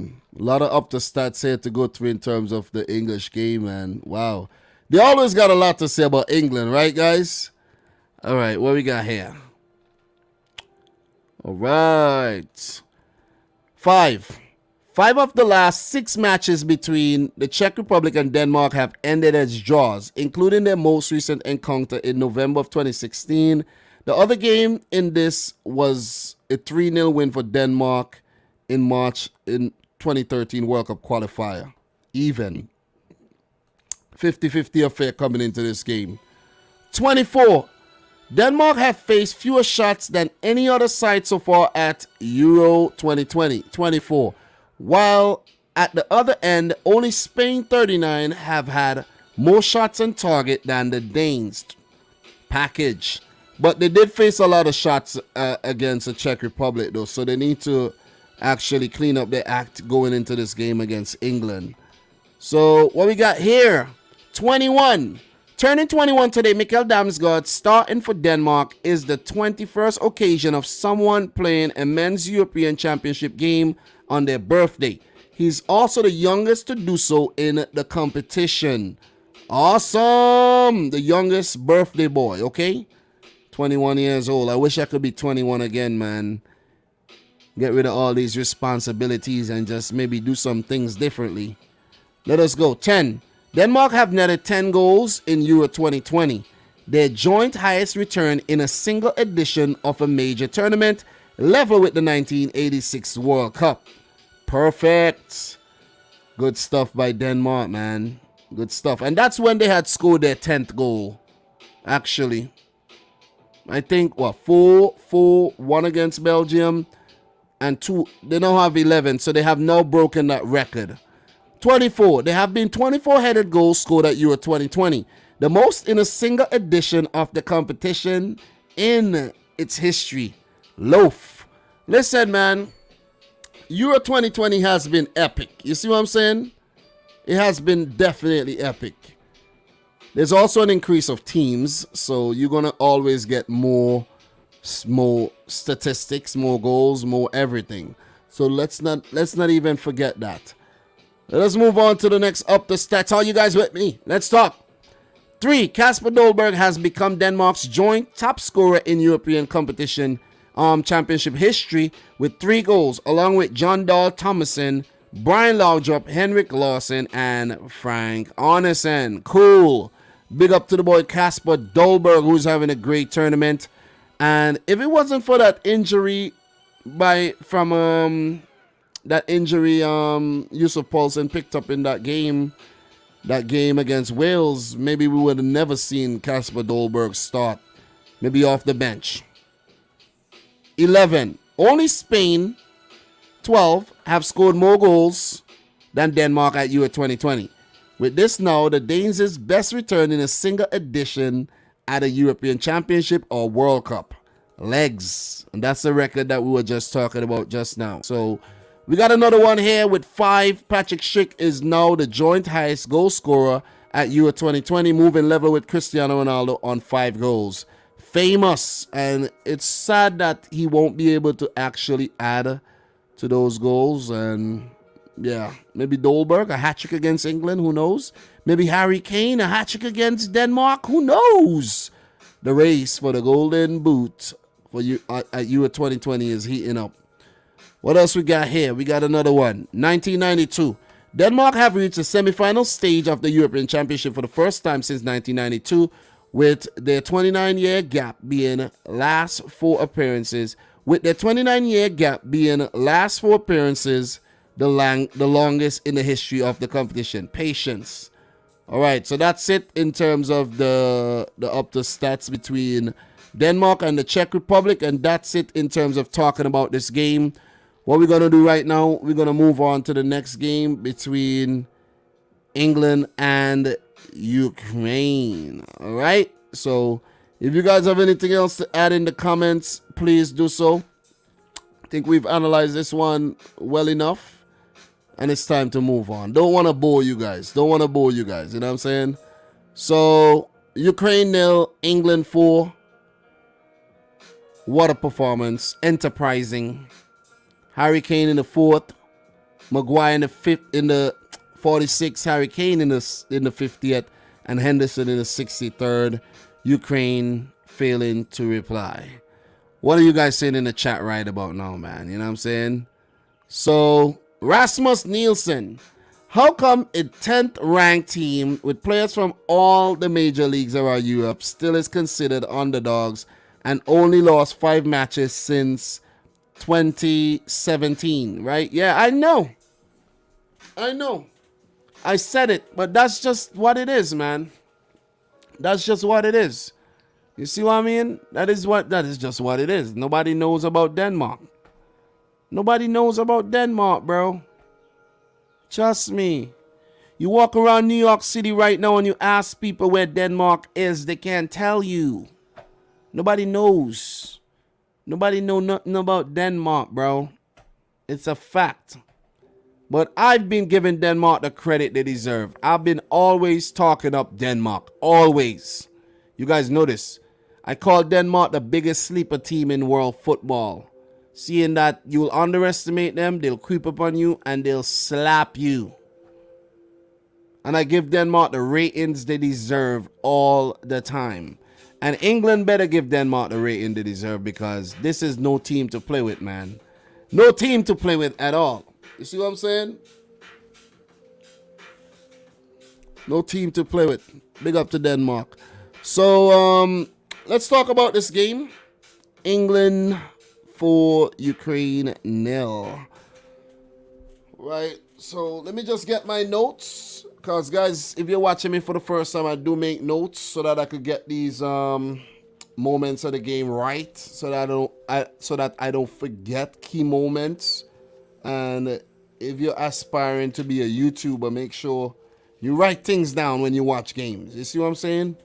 lot of up to stats here to go through in terms of the English game, and wow. They always got a lot to say about England, right, guys? All right, what we got here? All right. 5 of the last 6 matches between the Czech Republic and Denmark have ended as draws, including their most recent encounter in November of 2016. The other game in this was a 3-0 win for Denmark in March in 2013 World Cup qualifier. Even. 50-50 affair coming into this game. 24. Denmark have faced fewer shots than any other side so far at Euro 2020, 24. While at the other end, only Spain 39 have had more shots on target than the Danes. Package. But they did face a lot of shots against the Czech Republic, though, so they need to actually clean up their act going into this game against England. So what we got here, 21. Turning 21 today, Mikkel Damsgaard, starting for Denmark, is the 21st occasion of someone playing a men's European Championship game on their birthday. He's also the youngest to do so in the competition. Awesome! The youngest birthday boy, okay? 21 years old. I wish I could be 21 again, man. Get rid of all these responsibilities and just maybe do some things differently. Let us go. 10. Denmark have netted 10 goals in Euro 2020, their joint highest return in a single edition of a major tournament, level with the 1986 World Cup. Perfect. Good stuff by Denmark, man. Good stuff. And that's when they had scored their 10th goal, actually. I think, 4-1 against Belgium, and 2. They now have 11, so they have now broken that record. 24. There have been 24 headed goals scored at Euro 2020, the most in a single edition of the competition in its history. loaf. Listen, man, Euro 2020 has been epic. You see what I'm saying? It has been definitely epic. There's also an increase of teams, so you're gonna always get more statistics, more goals, more everything. So let's not even forget that. Let's move on to the next up the stats. Are you guys with me? Let's talk. 3. Kasper Dolberg has become Denmark's joint top scorer in European competition championship history with 3 goals, along with John Dahl Thomason, Brian Laudrup, Henrik Larsson, and Frank Arnesen. Cool. Big up to the boy Kasper Dolberg, who's having a great tournament. And if it wasn't for that injury Yusuf Poulsen picked up in that game against Wales, maybe we would have never seen Kasper Dolberg start. Maybe off the bench. 11. Only Spain, 12, have scored more goals than Denmark at Euro 2020. With this now, the Danes' best return in a single edition at a European Championship or World Cup. Legs. And that's the record that we were just talking about just now. So we got another one here with 5. Patrick Schick is now the joint highest goal scorer at Euro 2020, moving level with Cristiano Ronaldo on 5 goals. Famous. And it's sad that he won't be able to actually add to those goals. And yeah, maybe Dolberg, a hat-trick against England, who knows? Maybe Harry Kane, a hat-trick against Denmark, who knows? The race for the golden boot for you at Euro 2020 is heating up. What else we got here? We got another one. 1992. Denmark have reached the semi-final stage of the European Championship for the first time since 1992, with their 29-year gap being last 4 appearances. The longest in the history of the competition. Patience. All right, so that's it in terms of the up to stats between Denmark and the Czech Republic, and that's it in terms of talking about this game. What we're going to do right now, we're going to move on to the next game between England and Ukraine. All right, so if you guys have anything else to add in the comments, please do so. I think we've analyzed this one well enough, and it's time to move on. Don't want to bore you guys. You know what I'm saying? So, Ukraine 0, England 4. What a performance. Enterprising. Harry Kane in the 4th. Maguire in the 5th, in the 46th. Harry Kane in the 50th. And Henderson in the 63rd. Ukraine failing to reply. What are you guys saying in the chat right about now, man? You know what I'm saying? So, Rasmus Nielsen. How come a 10th ranked team with players from all the major leagues around Europe still is considered underdogs and only lost 5 matches since 2017, right? Yeah, I know. I said it, but that's just what it is, man. That's just what it is. You see what I mean? That is just what it is. Nobody knows about Denmark. Nobody knows about Denmark, bro. Trust me. You walk around New York City right now and you ask people where Denmark is, they can't tell you. Nobody knows. Nobody know nothing about Denmark, bro. It's a fact. But I've been giving Denmark the credit they deserve. I've been always talking up Denmark. Always. You guys notice. I call Denmark the biggest sleeper team in world football. Seeing that you'll underestimate them, they'll creep up on you, and they'll slap you. And I give Denmark the ratings they deserve all the time. And England better give Denmark the rating they deserve, because this is no team to play with, man. No team to play with at all. You see what I'm saying? No team to play with. Big up to Denmark. So, let's talk about this game. England 4, Ukraine 0. Right. So, let me just get my notes. Because, guys, if you're watching me for the first time, I do make notes so that I could get these moments of the game right. So that I don't forget key moments. And if you're aspiring to be a YouTuber, make sure you write things down when you watch games. You see what I'm saying?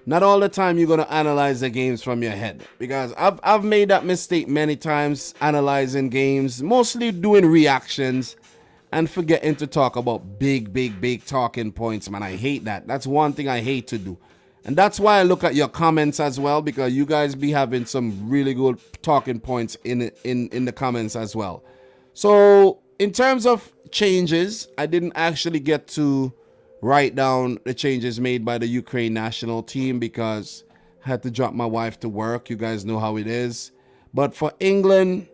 Not all the time you're gonna analyze the games from your head, because I've made that mistake many times, analyzing games, mostly doing reactions and forgetting to talk about big talking points, man. I hate that. That's one thing I hate to do. And that's why I look at your comments as well, because you guys be having some really good talking points in the comments as well. So in terms of changes, I didn't actually get to write down the changes made by the Ukraine national team because I had to drop my wife to work. You guys know how it is. But for England,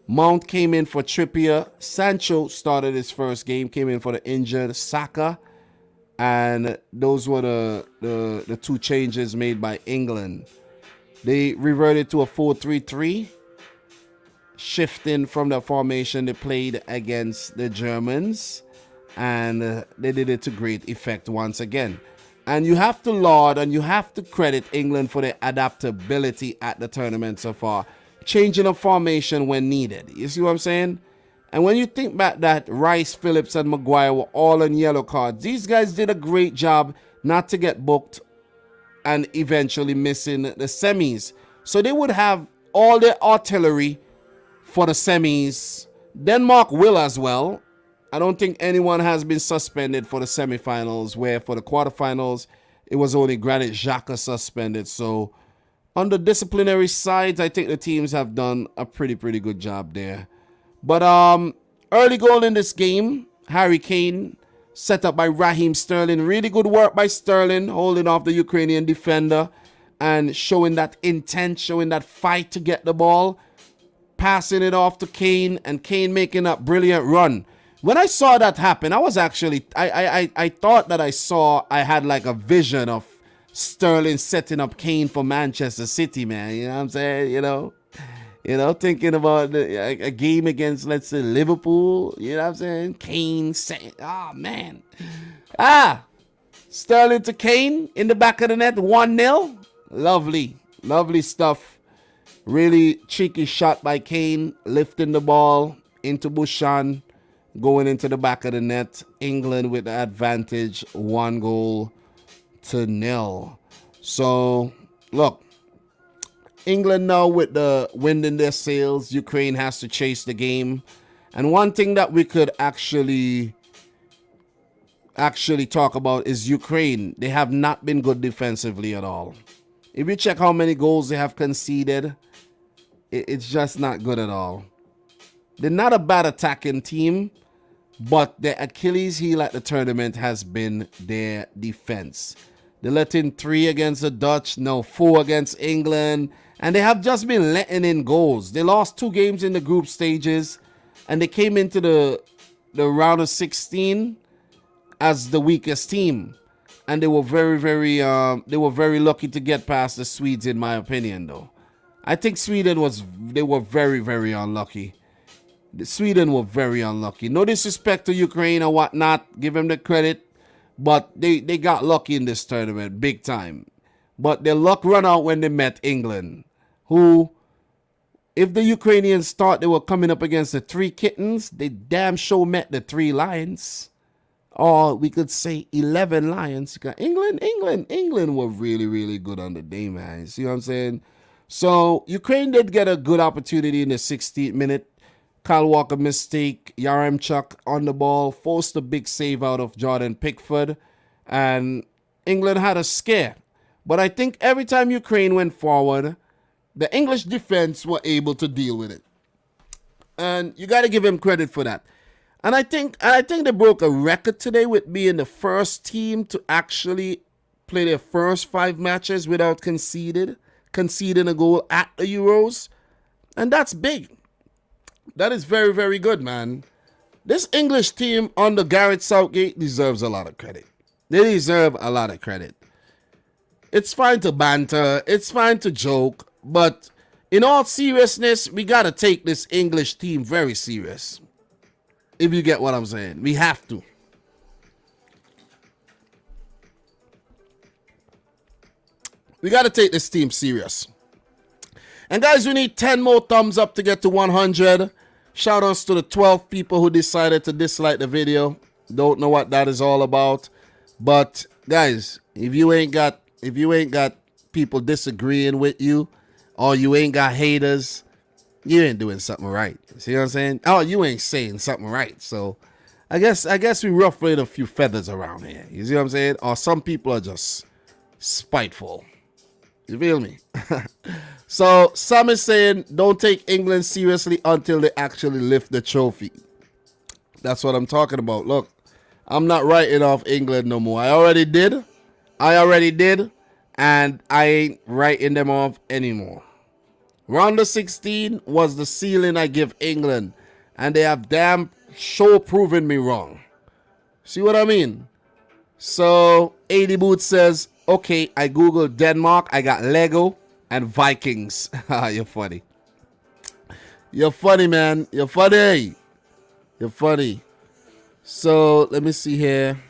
Mount came in for Trippier. Sancho started his first game, came in for the injured Saka. And those were the two changes made by England. They reverted to a 4-3-3, shifting from the formation they played against the Germans. And they did it to great effect once again. And you have to laud and you have to credit England for their adaptability at the tournament so far, changing a formation when needed. You see what I'm saying? And when you think back that Rice, Phillips, and Maguire were all on yellow cards, these guys did a great job not to get booked and eventually missing the semis. So they would have all their artillery for the semis. Denmark will as well. I don't think anyone has been suspended for the semifinals, where for the quarterfinals, it was only Granit Xhaka suspended. So on the disciplinary sides, I think the teams have done a pretty good job there. But early goal in this game, Harry Kane, set up by Raheem Sterling. Really good work by Sterling, holding off the Ukrainian defender and showing that intent, showing that fight to get the ball, passing it off to Kane, and Kane making that brilliant run. When I saw that happen, I was actually, I thought that I had like a vision of Sterling setting up Kane for Manchester City, man. You know what I'm saying? You know, thinking about a game against, let's say, Liverpool. You know what I'm saying? Kane, man. Sterling to Kane in the back of the net, 1-0. Lovely stuff. Really cheeky shot by Kane, lifting the ball into Bushan, going into the back of the net. England with the advantage, 1-0. So, look, England now with the wind in their sails. Ukraine has to chase the game. And one thing that we could actually talk about is Ukraine. They have not been good defensively at all. If you check how many goals they have conceded, it's just not good at all. They're not a bad attacking team, but their Achilles heel at the tournament has been their defense. They let in 3 against the Dutch, now 4 against England, and they have just been letting in goals. They lost 2 games in the group stages, and they came into the round of 16 as the weakest team. And they were very lucky to get past the Swedes, in my opinion, though. I think they were very unlucky. Sweden were very unlucky. No disrespect to Ukraine or whatnot. Give them the credit. But they got lucky in this tournament, big time. But their luck ran out when they met England, who, if the Ukrainians thought they were coming up against the 3 kittens, they damn sure met the 3 lions. Or we could say 11 lions. England were really good on the day, man. You see what I'm saying? So Ukraine did get a good opportunity in the 16th minute. Kyle Walker mistake, Yaremchuk on the ball, forced a big save out of Jordan Pickford, and England had a scare. But I think every time Ukraine went forward, the English defense were able to deal with it. And you got to give him credit for that. And I think they broke a record today with being the first team to actually play their first 5 matches without conceding a goal at the Euros. And that's big. That is very good, man. This English team under Gareth Southgate deserves a lot of credit. They deserve a lot of credit. It's fine to banter. It's fine to joke. But in all seriousness, we got to take this English team very serious. If you get what I'm saying. We have to. We got to take this team serious. And guys, we need 10 more thumbs up to get to 100. Shout outs to the 12 people who decided to dislike the video. Don't know what that is all about. But guys, if you ain't got if you ain't got people disagreeing with you, or you ain't got haters, you ain't doing something right. See what I'm saying? Oh, you ain't saying something right. So I guess we ruffling a few feathers around here. You see what I'm saying? Or some people are just spiteful. You feel me? So some is saying don't take England seriously until they actually lift the trophy. That's what I'm talking about. Look, I'm not writing off England no more. I already did. And I ain't writing them off anymore. Round of 16 was the ceiling I give England. And they have damn sure proven me wrong. See what I mean? So 80 Boots says, okay, I googled Denmark. I got Lego and Vikings. You're funny. You're funny, man. You're funny. You're funny. So let me see here.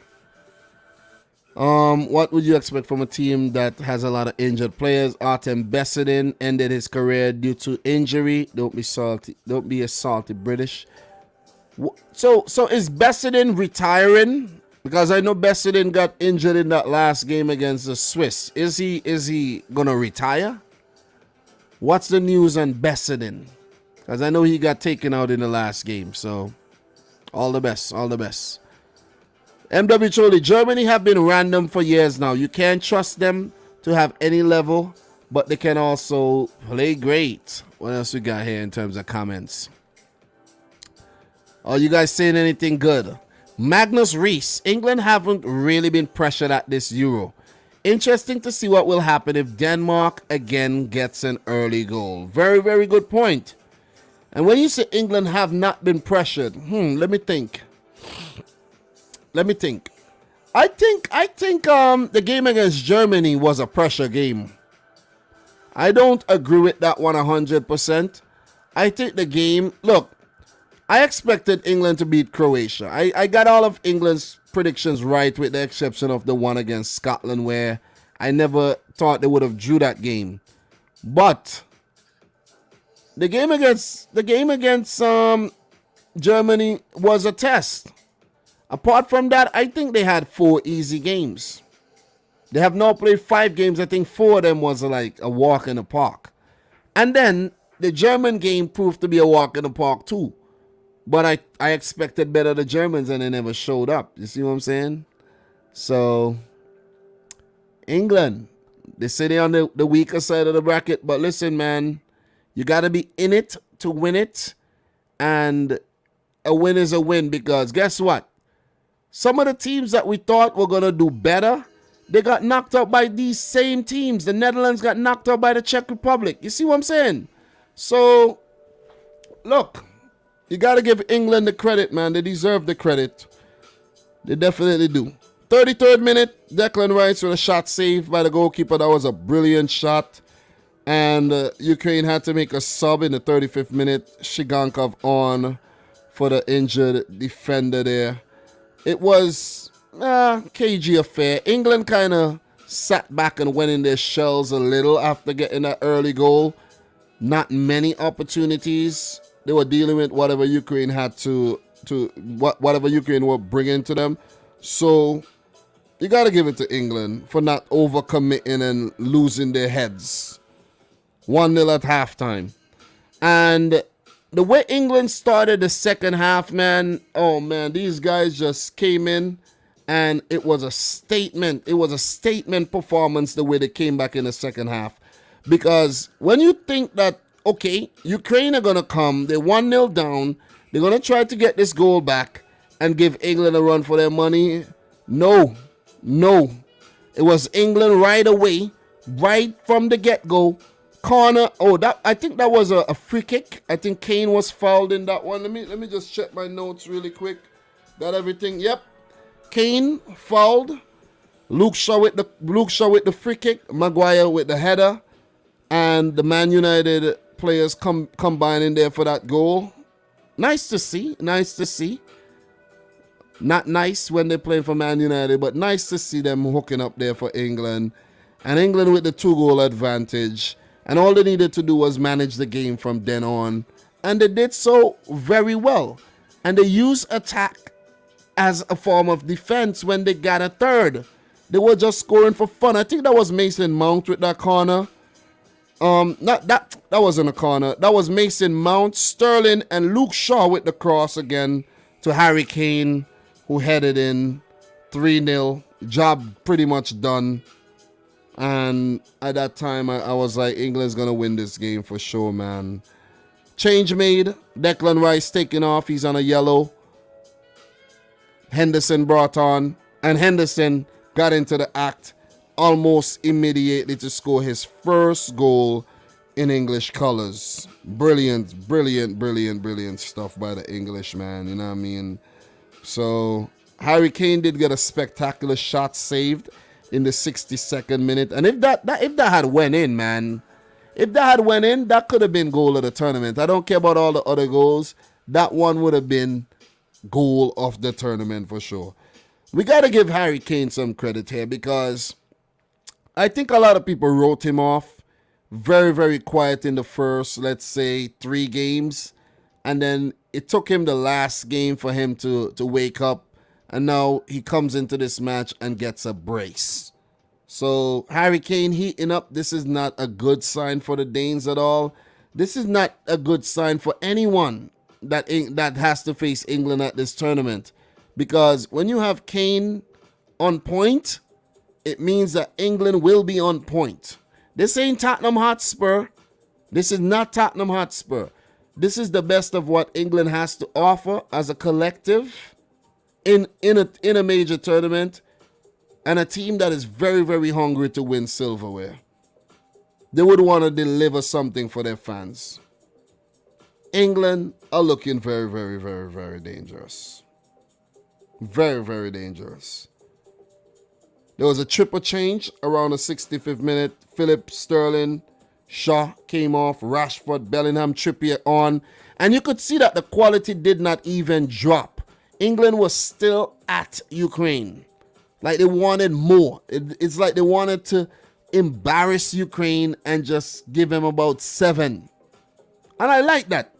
What would you expect from a team that has a lot of injured players? Artem Bessedin ended his career due to injury. Don't be salty. Don't be a salty British. So is Bessedin retiring? Because I know Bessedin got injured in that last game against the Swiss. Is he gonna retire? What's the news on Bessedin? Because I know he got taken out in the last game. So all the best. All the best. MW Trolley, Germany have been random for years now. You can't trust them to have any level, but they can also play great. What else we got here in terms of comments? Are you guys saying anything good? Magnus Reese, England haven't really been pressured at this Euro. Interesting to see what will happen if Denmark again gets an early goal. Very, very good point. And when you say England have not been pressured, let me think. I think the game against Germany was a pressure game. I don't agree with that 100%. I think the game, look, I expected England to beat Croatia. I got all of England's predictions right with the exception of the one against Scotland where I never thought they would have drew that game. But the game against Germany was a test. Apart from that, I think they had 4 easy games. They have now played 5 games. I think 4 of them was like a walk in the park. And then the German game proved to be a walk in the park too. But I expected better the Germans and they never showed up. You see what I'm saying? So, England, they say they're on the weaker side of the bracket. But listen, man, you got to be in it to win it. And a win is a win because guess what? Some of the teams that we thought were going to do better, they got knocked out by these same teams. The Netherlands got knocked out by the Czech Republic. You see what I'm saying? So, look, you got to give England the credit, man. They deserve the credit. They definitely do. 33rd minute, Declan Rice with a shot saved by the goalkeeper. That was a brilliant shot. And Ukraine had to make a sub in the 35th minute. Shigankov on for the injured defender there. It was a cagey affair. England kind of sat back and went in their shells a little after getting that early goal. Not many opportunities. They were dealing with whatever Ukraine had whatever Ukraine were bringing to them. So you got to give it to England for not overcommitting and losing their heads. 1-0 at halftime. And the way England started the second half, man, oh man, these guys just came in and it was a statement. It was a statement performance the way they came back in the second half. Because when you think that, okay, Ukraine are going to come, they're 1-0 down, they're going to try to get this goal back and give England a run for their money. No. It was England right away, right from the get-go. Corner. Oh, I think that was a free kick. I think Kane was fouled in that one. Let me just check my notes really quick. Got everything. Yep. Kane fouled. Luke Shaw with the free kick. Maguire with the header. And the Man United players combining there for that goal. Nice to see. Not nice when they're playing for Man United, but nice to see them hooking up there for England. And England with the 2-goal advantage. And all they needed to do was manage the game from then on. And they did so very well. And they used attack as a form of defense when they got a third. They were just scoring for fun. I think that was Mason Mount with that corner. Not that wasn't a corner. That was Mason Mount, Sterling, and Luke Shaw with the cross again to Harry Kane, who headed in 3-0. Job pretty much done. And at that time, I was like, England's going to win this game for sure, man. Change made. Declan Rice taking off. He's on a yellow. Henderson brought on. And Henderson got into the act almost immediately to score his first goal in English colours. Brilliant stuff by the English, man. You know what I mean? So Harry Kane did get a spectacular shot saved in the 62nd minute. And if that had went in, man, that could have been goal of the tournament. I don't care about all the other goals. That one would have been goal of the tournament for sure. We got to give Harry Kane some credit here because I think a lot of people wrote him off. Very quiet in the first, let's say, 3 games. And then it took him the last game for him to wake up. And now he comes into this match and gets a brace. So Harry Kane heating up. This is not a good sign for the Danes at all. This is not a good sign for anyone that has to face England at this tournament. Because when you have Kane on point, it means that England will be on point. This ain't Tottenham Hotspur. This is not Tottenham Hotspur. This is the best of what England has to offer as a collective in a major tournament, and a team that is very hungry to win silverware. They would want to deliver something for their fans. England are looking very dangerous. Very dangerous. There was a triple change around the 65th minute. Philip, Sterling, Shaw came off. Rashford, Bellingham, Trippier on. And you could see that the quality did not even drop. England was still at Ukraine. Like they wanted more. It's like they wanted to embarrass Ukraine and just give them about 7. And I like that.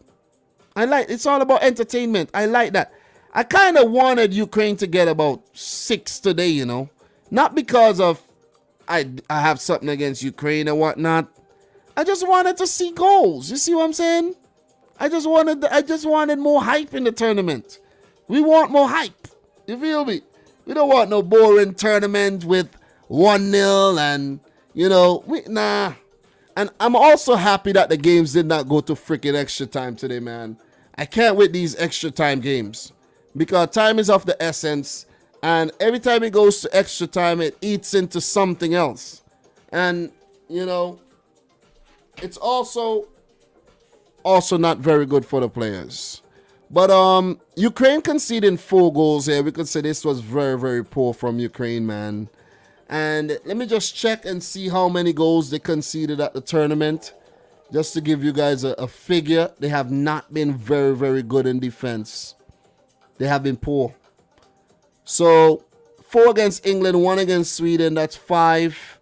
It's all about entertainment. I like that. I kind of wanted Ukraine to get about 6 today, you know. Not because of I have something against Ukraine and whatnot. I just wanted to see goals. You see what I'm saying? I just wanted more hype in the tournament. We want more hype. You feel me? We don't want no boring tournament with 1-0 and, you know, nah. And I'm also happy that the games did not go to freaking extra time today, man. I can't wait these extra time games because time is of the essence. And every time it goes to extra time, it eats into something else. And, you know, it's also not very good for the players. But Ukraine conceding 4 goals here. We could say this was very poor from Ukraine, man. And let me just check and see how many goals they conceded at the tournament. Just to give you guys a figure. They have not been very good in defense. They have been poor. So 4 against England, 1 against Sweden, that's 5.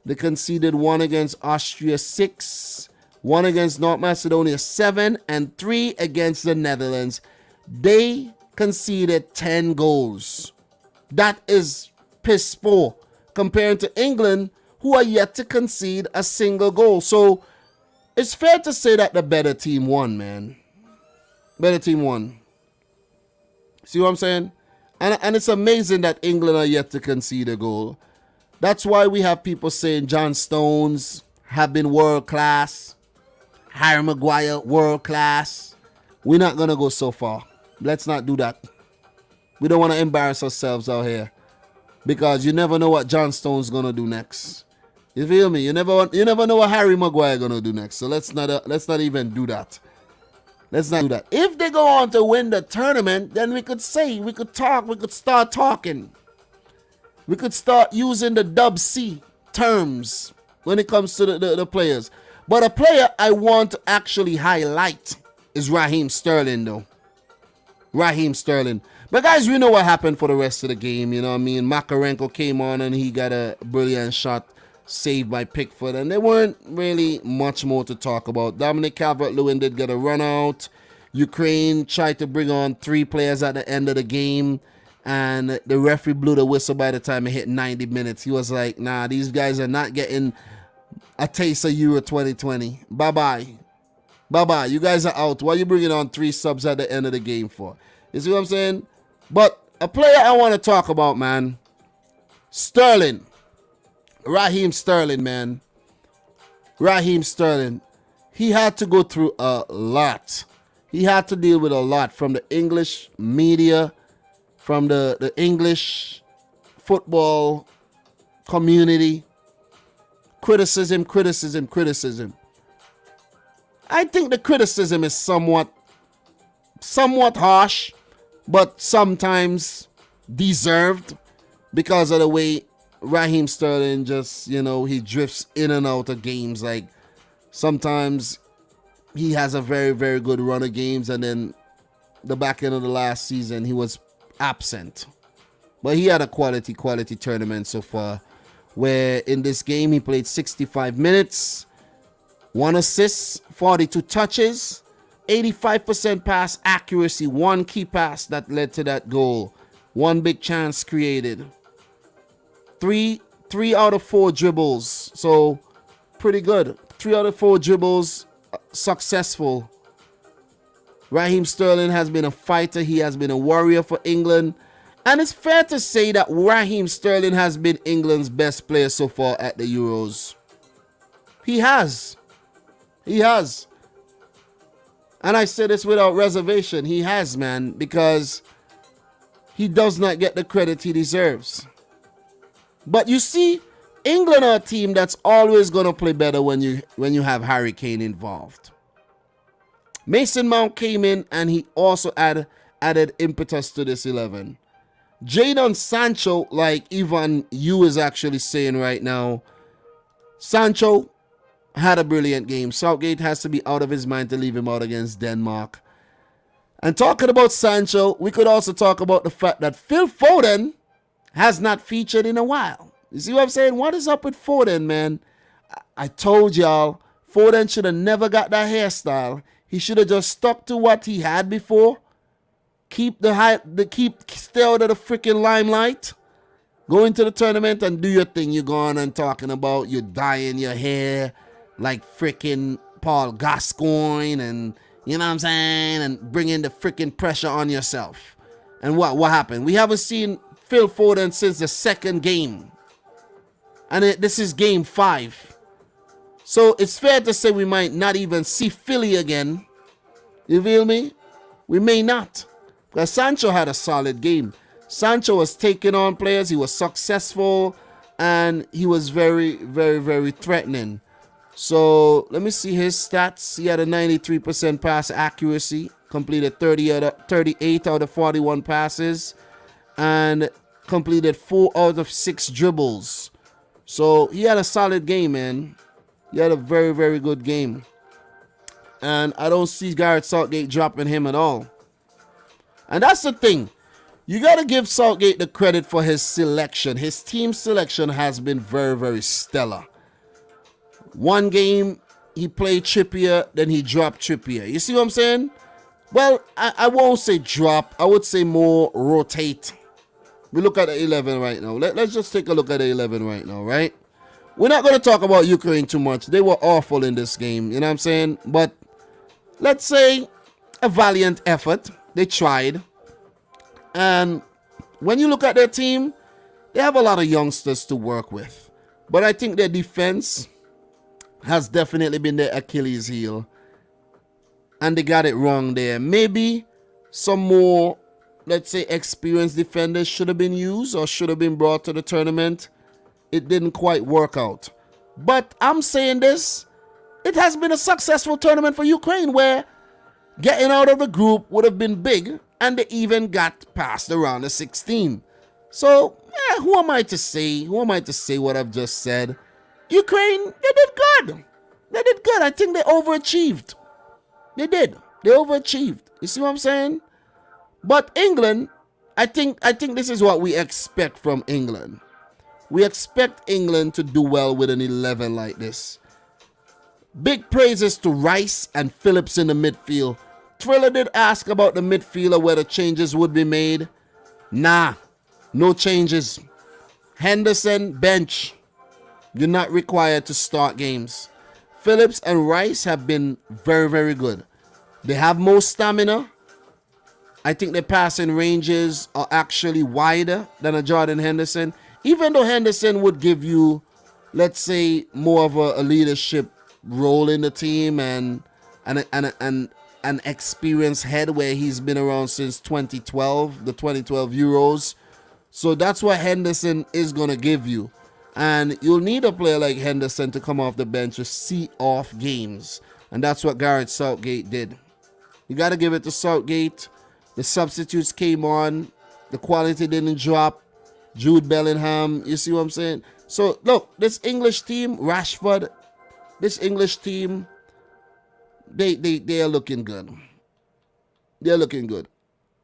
They conceded 1 against Austria, 6. 1 against North Macedonia, 7. And 3 against the Netherlands. They conceded 10 goals. That is piss poor compared to England, who are yet to concede a single goal. So it's fair to say that the better team won, man. Better team won. See what I'm saying? And it's amazing that England are yet to concede a goal. That's why we have people saying John Stones have been world class. Harry Maguire, world class. We're not going to go so far. Let's not do that. We don't want to embarrass ourselves out here. Because you never know what John Stone's going to do next. You feel me? You never know what Harry Maguire going to do next. So let's not even do that. Let's not do that. If they go on to win the tournament, then we could talk, we could start talking. We could start using the dub C terms when it comes to the players. But a player I want to actually highlight is Raheem Sterling, though. Raheem Sterling. But guys, we know what happened for the rest of the game. You know what I mean? Makarenko came on and he got a brilliant shot saved by Pickford. And there weren't really much more to talk about. Dominic Calvert-Lewin did get a run out. Ukraine tried to bring on 3 players at the end of the game. and the referee blew the whistle by the time it hit 90 minutes. He was like, nah, these guys are not getting a taste of Euro 2020. Bye-bye. Bye-bye. You guys are out. What are you bringing on 3 subs at the end of the game for? You see what I'm saying? But a player I want to talk about, man. Sterling. Raheem Sterling, man. Raheem Sterling. He had to go through a lot. He had to deal with a lot from the English media, from the English football community. Criticism. I think the criticism is somewhat harsh, but sometimes deserved because of the way Raheem Sterling just, he drifts in and out of games. Like, sometimes he has a very, very good run of games, and then the back end of the last season, he was absent. But he had a quality tournament so far, where in this game, he played 65 minutes, 1 assist, 42 touches, 85% pass accuracy, 1 key pass that led to that goal, 1 big chance created, 3 out of 4 dribbles, so pretty good. 3 out of 4 dribbles successful. Raheem Sterling has been a fighter. He has been a warrior for England. And it's fair to say that Raheem Sterling has been England's best player so far at the Euros. He has. And I say this without reservation. He has, man, because he does not get the credit he deserves. But you see, England are a team that's always going to play better when you have Harry Kane involved. Mason Mount came in and he also added impetus to this 11. Jadon Sancho, like Ivan Yu is actually saying right now, Sancho had a brilliant game. Southgate has to be out of his mind to leave him out against Denmark. And talking about Sancho, we could also talk about the fact that Phil Foden has not featured in a while. You see what I'm saying? What is up with Foden, man? I told y'all, Foden should have never got that hairstyle. He should have just stuck to what he had before. Stay out of the freaking limelight. Go into the tournament and do your thing. You're going and talking about you dyeing your hair like freaking Paul Gascoigne, and you know what I'm saying, and bringing the freaking pressure on yourself. And what happened? We haven't seen Phil Foden since the second game. And this is game 5. So it's fair to say we might not even see Philly again. You feel me? We may not. Because Sancho had a solid game. Sancho was taking on players. He was successful. And he was very, very, very threatening. So let me see his stats. He had a 93% pass accuracy. Completed 38 out of 41 passes. And completed 4 out of 6 dribbles. So he had a solid game, man. He had a very, very good game. And I don't see Gareth Southgate dropping him at all. And that's the thing. You got to give Southgate the credit for his selection. His team selection has been very, very stellar. One game, he played Trippier, then he dropped Trippier. You see what I'm saying? Well, I won't say drop. I would say more rotate. We look at the 11 right now. Let's just take a look at the 11 right now, right? We're not going to talk about Ukraine too much. They were awful in this game, you know what I'm saying? But let's say a valiant effort. They tried. And when you look at their team, they have a lot of youngsters to work with. But I think their defense has definitely been their Achilles heel. And they got it wrong there. Maybe some more, let's say, experienced defenders should have been used or should have been brought to the tournament. It didn't quite work out. But I'm saying this, it has been a successful tournament for Ukraine where getting out of the group would have been big, and they even got past the round of 16. So, who am I to say? Who am I to say what I've just said? Ukraine, they did good. They did good. I think they overachieved. They did. They overachieved. You see what I'm saying? But England, I think this is what we expect from England. We expect England to do well with an 11 like this. Big praises to Rice and Phillips in the midfield. Thriller did ask about the midfielder, whether changes would be made. Nah, no changes. Henderson, bench. You're not required to start games. Phillips and Rice have been very, very good. They have more stamina. I think their passing ranges are actually wider than a Jordan Henderson. Even though Henderson would give you, let's say, more of a leadership role in the team and an experienced head where he's been around since 2012, the 2012 Euros. So that's what Henderson is going to give you. And you'll need a player like Henderson to come off the bench to see off games. And that's what Gareth Southgate did. You got to give it to Southgate. The substitutes came on. The quality didn't drop. Jude Bellingham, you see what I'm saying? So, look, this English team, Rashford, this English team, they are looking good. They're looking good.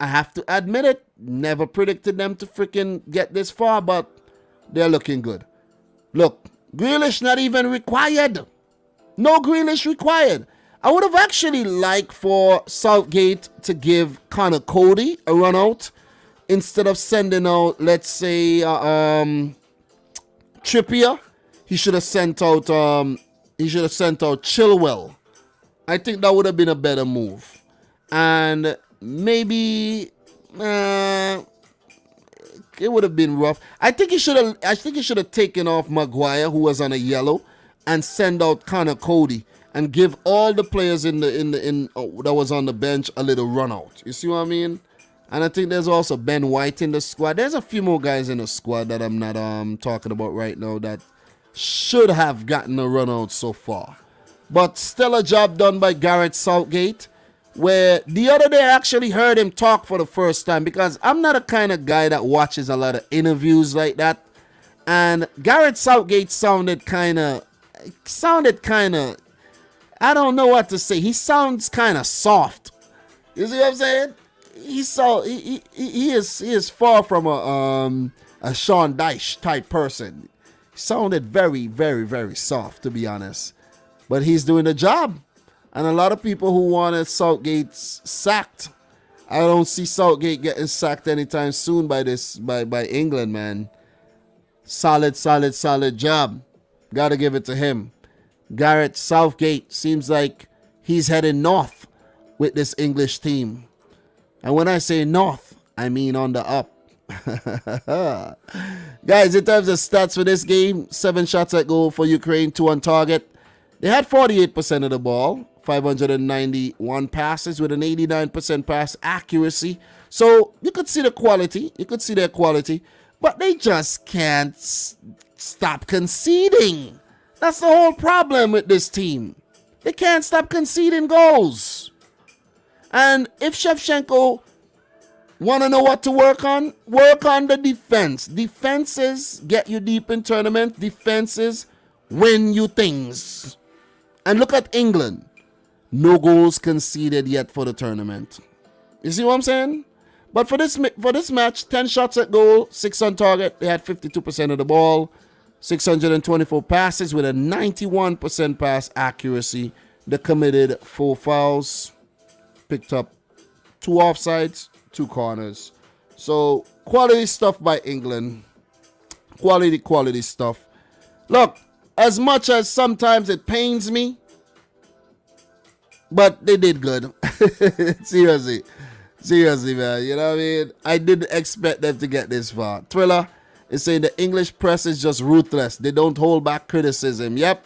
I have to admit it. Never predicted them to freaking get this far, but they're looking good. Look, Grealish not even required. No Grealish required. I would have actually liked for Southgate to give Connor Cody a run out instead of sending out, let's say, Trippier. He should have sent out Chilwell. I think that would have been a better move. And maybe it would have been rough. I think he should have taken off Maguire, who was on a yellow, and send out Connor Cody and give all the players that was on the bench a little run out. You see what I mean? And I think there's also Ben White in the squad. There's a few more guys in the squad that I'm not talking about right now that should have gotten a run out so far. But still a job done by Gareth Southgate, where the other day I actually heard him talk for the first time, because I'm not a kind of guy that watches a lot of interviews like that. And Gareth Southgate sounded kind of, I don't know what to say. He sounds kind of soft. You see what I'm saying? He is far from a Sean Dyche type person. He sounded very, very, very soft, to be honest. But he's doing the job. And a lot of people who wanted Southgate sacked, I don't see Southgate getting sacked anytime soon by England, man. Solid job. Gotta give it to him. Gareth Southgate seems like he's heading north with this English team. And when I say north, I mean on the up. Guys, in terms of stats for this game, 7 shots at goal for Ukraine, 2 on target. They had 48% of the ball, 591 passes with an 89% pass accuracy. So you could see the quality. You could see their quality. But they just can't stop conceding. That's the whole problem with this team. They can't stop conceding goals. And if Shevchenko want to know what to work on the defense. Defenses get you deep in tournament. Defenses win you things. And look at England. No goals conceded yet for the tournament. You see what I'm saying? But for this match, 10 shots at goal, 6 on target. They had 52% of the ball. 624 passes with a 91% pass accuracy. They committed 4 fouls. Picked up 2 offsides, 2 corners. So, quality stuff by England. Quality stuff. Look, as much as sometimes it pains me, but they did good. Seriously, man. You know what I mean? I didn't expect them to get this far. Thriller is saying the English press is just ruthless. They don't hold back criticism. Yep.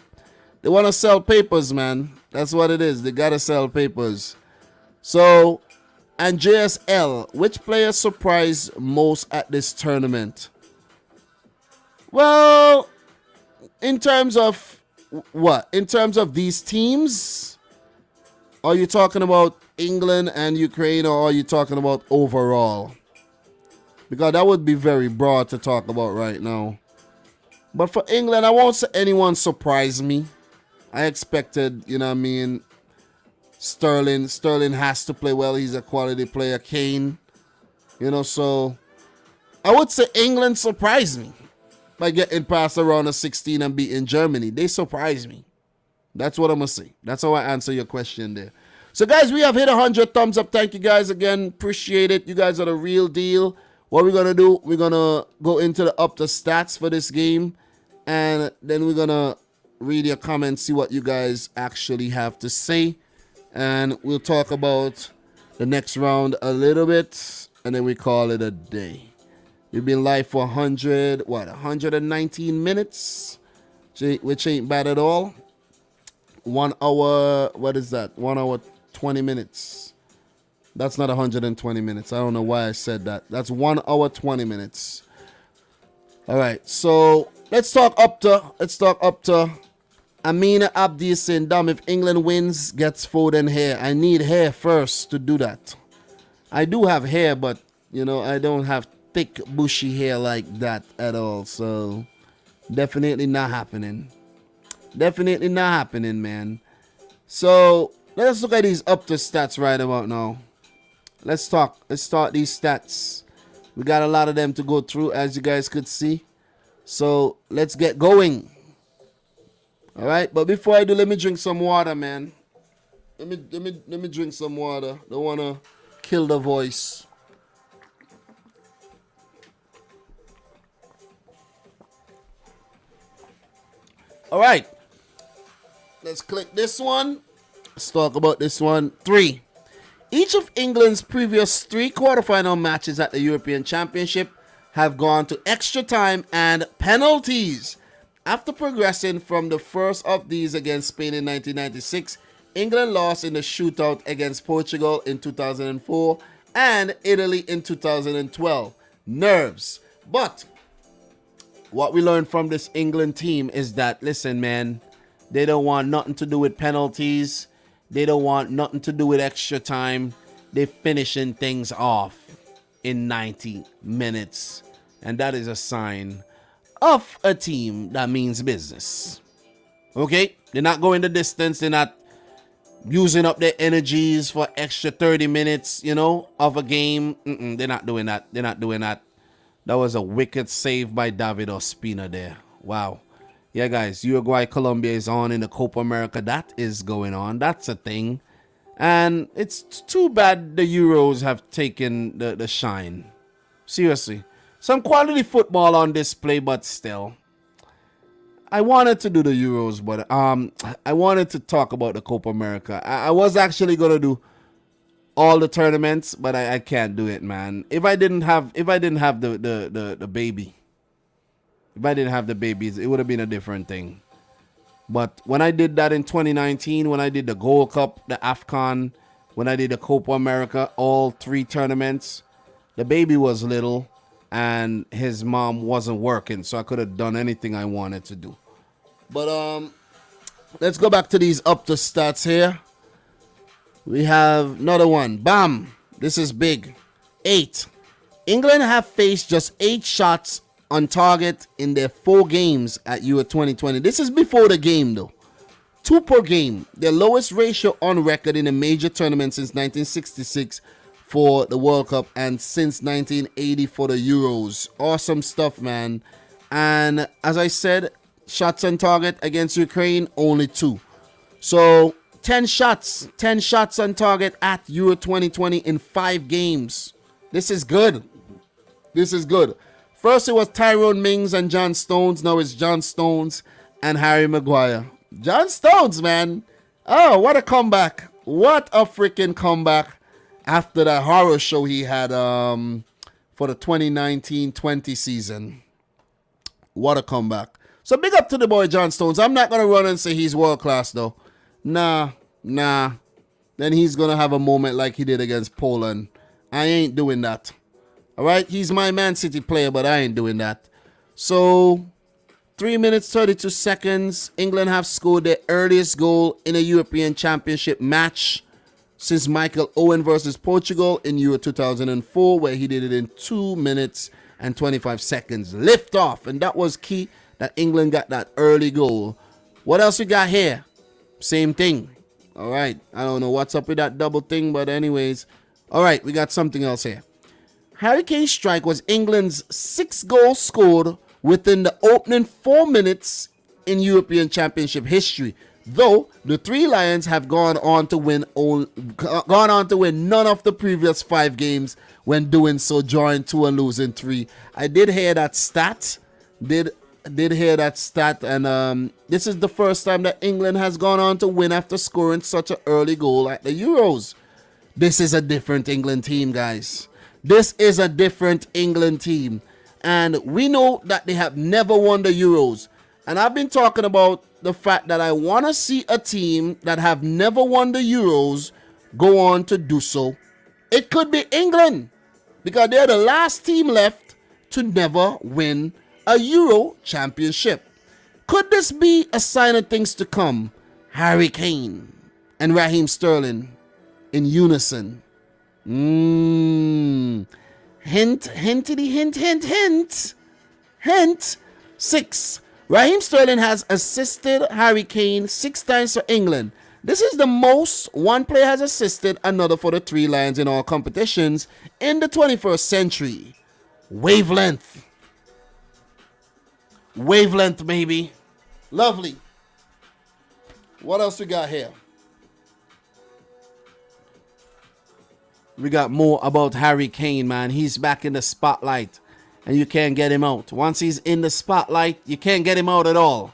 They want to sell papers, man. That's what it is. They got to sell papers. So, and JSL, which player surprised most at this tournament? Well, in terms of what? In terms of these teams? Are you talking about England and Ukraine, or are you talking about overall? Because that would be very broad to talk about right now. But for England, I won't say anyone surprised me. I expected, you know what I mean, Sterling has to play well. He's a quality player. Kane, you know, so I would say England surprised me by getting past the round of 16 and beating Germany. They surprised me. That's what I'm going to say. That's how I answer your question there. So, guys, we have hit 100 thumbs up. Thank you guys again. Appreciate it. You guys are the real deal. what we're going to do, we're going to go into the up to stats for this game. And then we're going to read your comments, see what you guys actually have to say. And we'll talk about the next round a little bit. And then we call it a day. We've been live for 119 minutes, which ain't bad at all. 1 hour, what is that? 1 hour, 20 minutes. That's not 120 minutes. I don't know why I said that. That's 1 hour, 20 minutes. All right, so let's talk up to Amina Abdi saying, Dom, if England wins, gets Foden hair. I need hair first to do that. I do have hair, but, you know, I don't have thick, bushy hair like that at all. So, definitely not happening. Definitely not happening, man. So, let's look at these up to stats right about now. Let's start these stats. We got a lot of them to go through, as you guys could see. So, let's get going. All right, but before I do, let me drink some water, man. Let me drink some water. Don't want to kill the voice. All right. Let's click this one. Let's talk about this one. 3. Each of England's previous 3 quarterfinal matches at the European Championship have gone to extra time and penalties. After progressing from the first of these against Spain in 1996, England lost in the shootout against Portugal in 2004 and Italy in 2012. Nerves. But what we learned from this England team is that, listen, man, they don't want nothing to do with penalties. They don't want nothing to do with extra time. They're finishing things off in 90 minutes. And that is a sign of a team that means business. Okay? They're not going the distance. They're not using up their energies for extra 30 minutes, you know, of a game. They're not doing that. They're not doing that. That was a wicked save by David Ospina there. Wow. Yeah, guys, Uruguay, Colombia is on in the Copa America. That is going on. That's a thing. And it's too bad the Euros have taken the shine. Seriously. Some quality football on display, but still. I wanted to do the Euros, but I wanted to talk about the Copa America. I was actually going to do all the tournaments, but I can't do it, man. If I didn't have the baby. If I didn't have the babies, it would have been a different thing. But when I did that in 2019, when I did the Gold Cup, the AFCON, when I did the Copa America, all 3 tournaments, the baby was little and his mom wasn't working, so I could have done anything I wanted to do. But let's go back to these up to stats here. We have another one. Bam! This is big. 8. England have faced just 8 shots on target in their 4 games at Euro 2020. This is before the game, though. 2 per game. Their lowest ratio on record in a major tournament since 1966 for the World Cup and since 1980 for the Euros. Awesome stuff, man. And as I said, shots on target against Ukraine, only 2. So 10 shots on target at Euro 2020 in 5 games. This is good. This is good. First it was Tyrone Mings and John Stones. Now it's John Stones and Harry Maguire. John Stones, man. Oh, what a comeback. What a freaking comeback after that horror show he had for the 2019-20 season. What a comeback. So big up to the boy John Stones. I'm not going to run and say he's world class, though. Nah. Then he's going to have a moment like he did against Poland. I ain't doing that. All right? He's my Man City player, but I ain't doing that. So 3 minutes, 32 seconds. England have scored their earliest goal in a European Championship match since Michael Owen versus Portugal in Euro 2004, where he did it in 2 minutes and 25 seconds. Lift off. And that was key that England got that early goal. What else we got here? Same thing. All right. I don't know what's up with that double thing, but anyways. All right. We got something else here. Harry Kane's strike was England's 6th goal scored within the opening 4 minutes in European Championship history. Though the Three Lions have gone on to win none of the previous 5 games when doing so, drawing 2 and losing 3. I did hear that stat. Did hear that stat, and this is the first time that England has gone on to win after scoring such an early goal at the Euros. This is a different England team, guys. This is a different England team. And we know that they have never won the Euros. And I've been talking about the fact that I want to see a team that have never won the Euros go on to do so. It could be England, because they're the last team left to never win a Euro championship. Could this be a sign of things to come? Harry Kane and Raheem Sterling in unison. Hint. 6. Raheem Sterling has assisted Harry Kane 6 times for England. This is the most one player has assisted another for the Three Lions in all competitions in the 21st century. Wavelength, baby. Lovely. What else we got here? We got more about Harry Kane, man. He's back in the spotlight, and you can't get him out. Once he's in the spotlight, you can't get him out at all.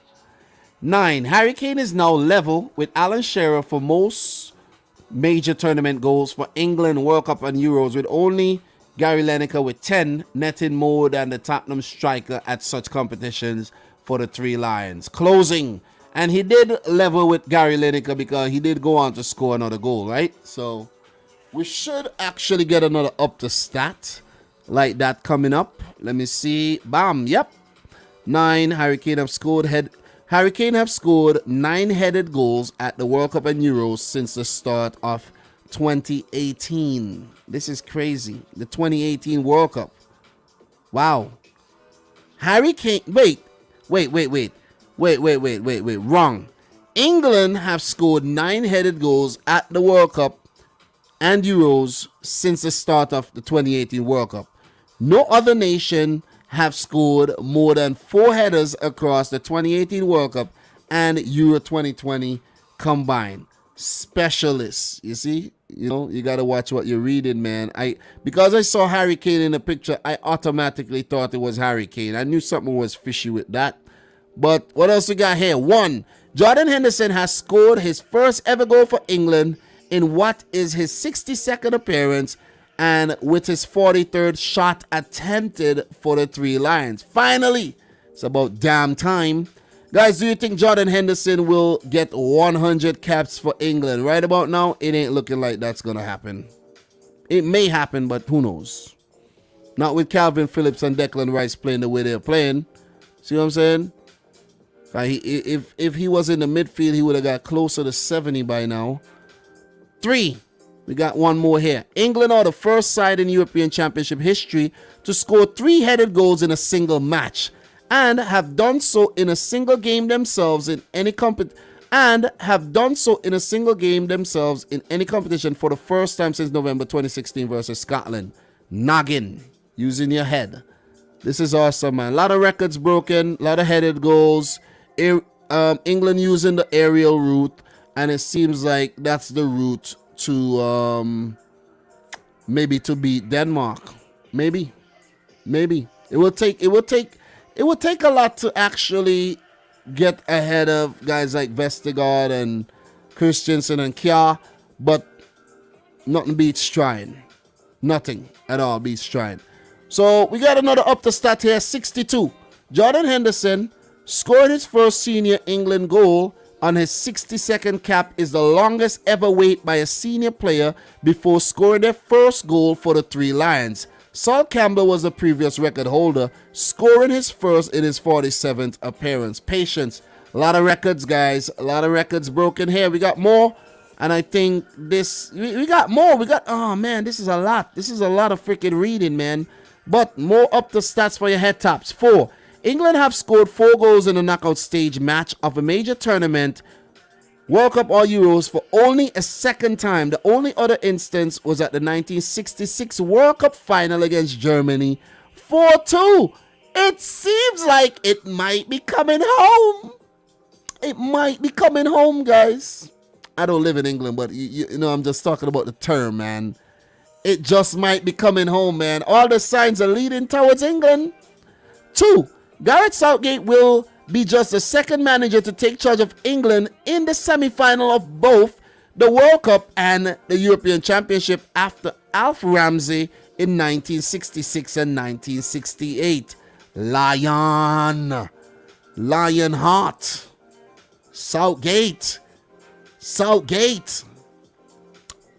9. Harry Kane is now level with Alan Shearer for most major tournament goals for England, World Cup and Euros, with only Gary Lineker with 10 netting more than the Tottenham striker at such competitions for the Three Lions. Closing. And he did level with Gary Lineker because he did go on to score another goal, right? So we should actually get another up to stat like that coming up. Let me see. Bam. Yep. 9. Harry Kane have scored 9 headed goals at the World Cup and Euros since the start of 2018. This is crazy. The 2018 World Cup. Wow. Harry Kane. Wait. Wrong. England have scored 9-headed goals at the World Cup and Euros since the start of the 2018 World Cup. No other nation have scored more than 4 headers across the 2018 World Cup and Euro 2020 combined. Specialists, you see, you got to watch what you're reading, man. Because I saw Harry Kane in the picture, I automatically thought it was Harry Kane. I knew something was fishy with that. But what else we got here? 1. Jordan Henderson has scored his first ever goal for England in what is his 62nd appearance, and with his 43rd shot attempted for the Three Lions. Finally, it's about damn time. Guys, do you think Jordan Henderson will get 100 caps for England? Right about now, it ain't looking like that's going to happen. It may happen, but who knows? Not with Calvin Phillips and Declan Rice playing the way they're playing. See what I'm saying? If he was in the midfield, he would have got closer to 70 by now. 3. We got one more here. England are the first side in European Championship history to score 3-headed goals in a single match, and have done so in a single game themselves in any competition for the first time since November 2016 versus Scotland. Noggin, using your head. This is awesome, man. A lot of records broken, a lot of headed goals. England using the aerial route, and it seems like that's the route to maybe to beat Denmark. Maybe it will take a lot to actually get ahead of guys like Vestergaard and Christensen and Kjær, but nothing beats trying. Nothing at all beats trying. So we got another up to stat here. 62. Jordan Henderson scored his first senior England goal on his 62nd cap is the longest ever wait by a senior player before scoring their first goal for the Three Lions. Sol Campbell was the previous record holder, scoring his first in his 47th appearance. Patience. A lot of records, guys. A lot of records broken here. We got more. And I think this... We got more. Oh, man, this is a lot. This is a lot of freaking reading, man. But more up the stats for your head tops. 4. England have scored 4 goals in a knockout stage match of a major tournament, World Cup or Euros, for only a second time. The only other instance was at the 1966 World Cup final against Germany, 4-2. It seems like it might be coming home. it might be coming home, guys. I don't live in England, but you know, I'm just talking about the term, man. It just might be coming home, man. All the signs are leading towards England. 2. Gareth Southgate will be just the second manager to take charge of England in the semi-final of both the World Cup and the European Championship after Alf Ramsey in 1966 and 1968. Lionheart. Southgate.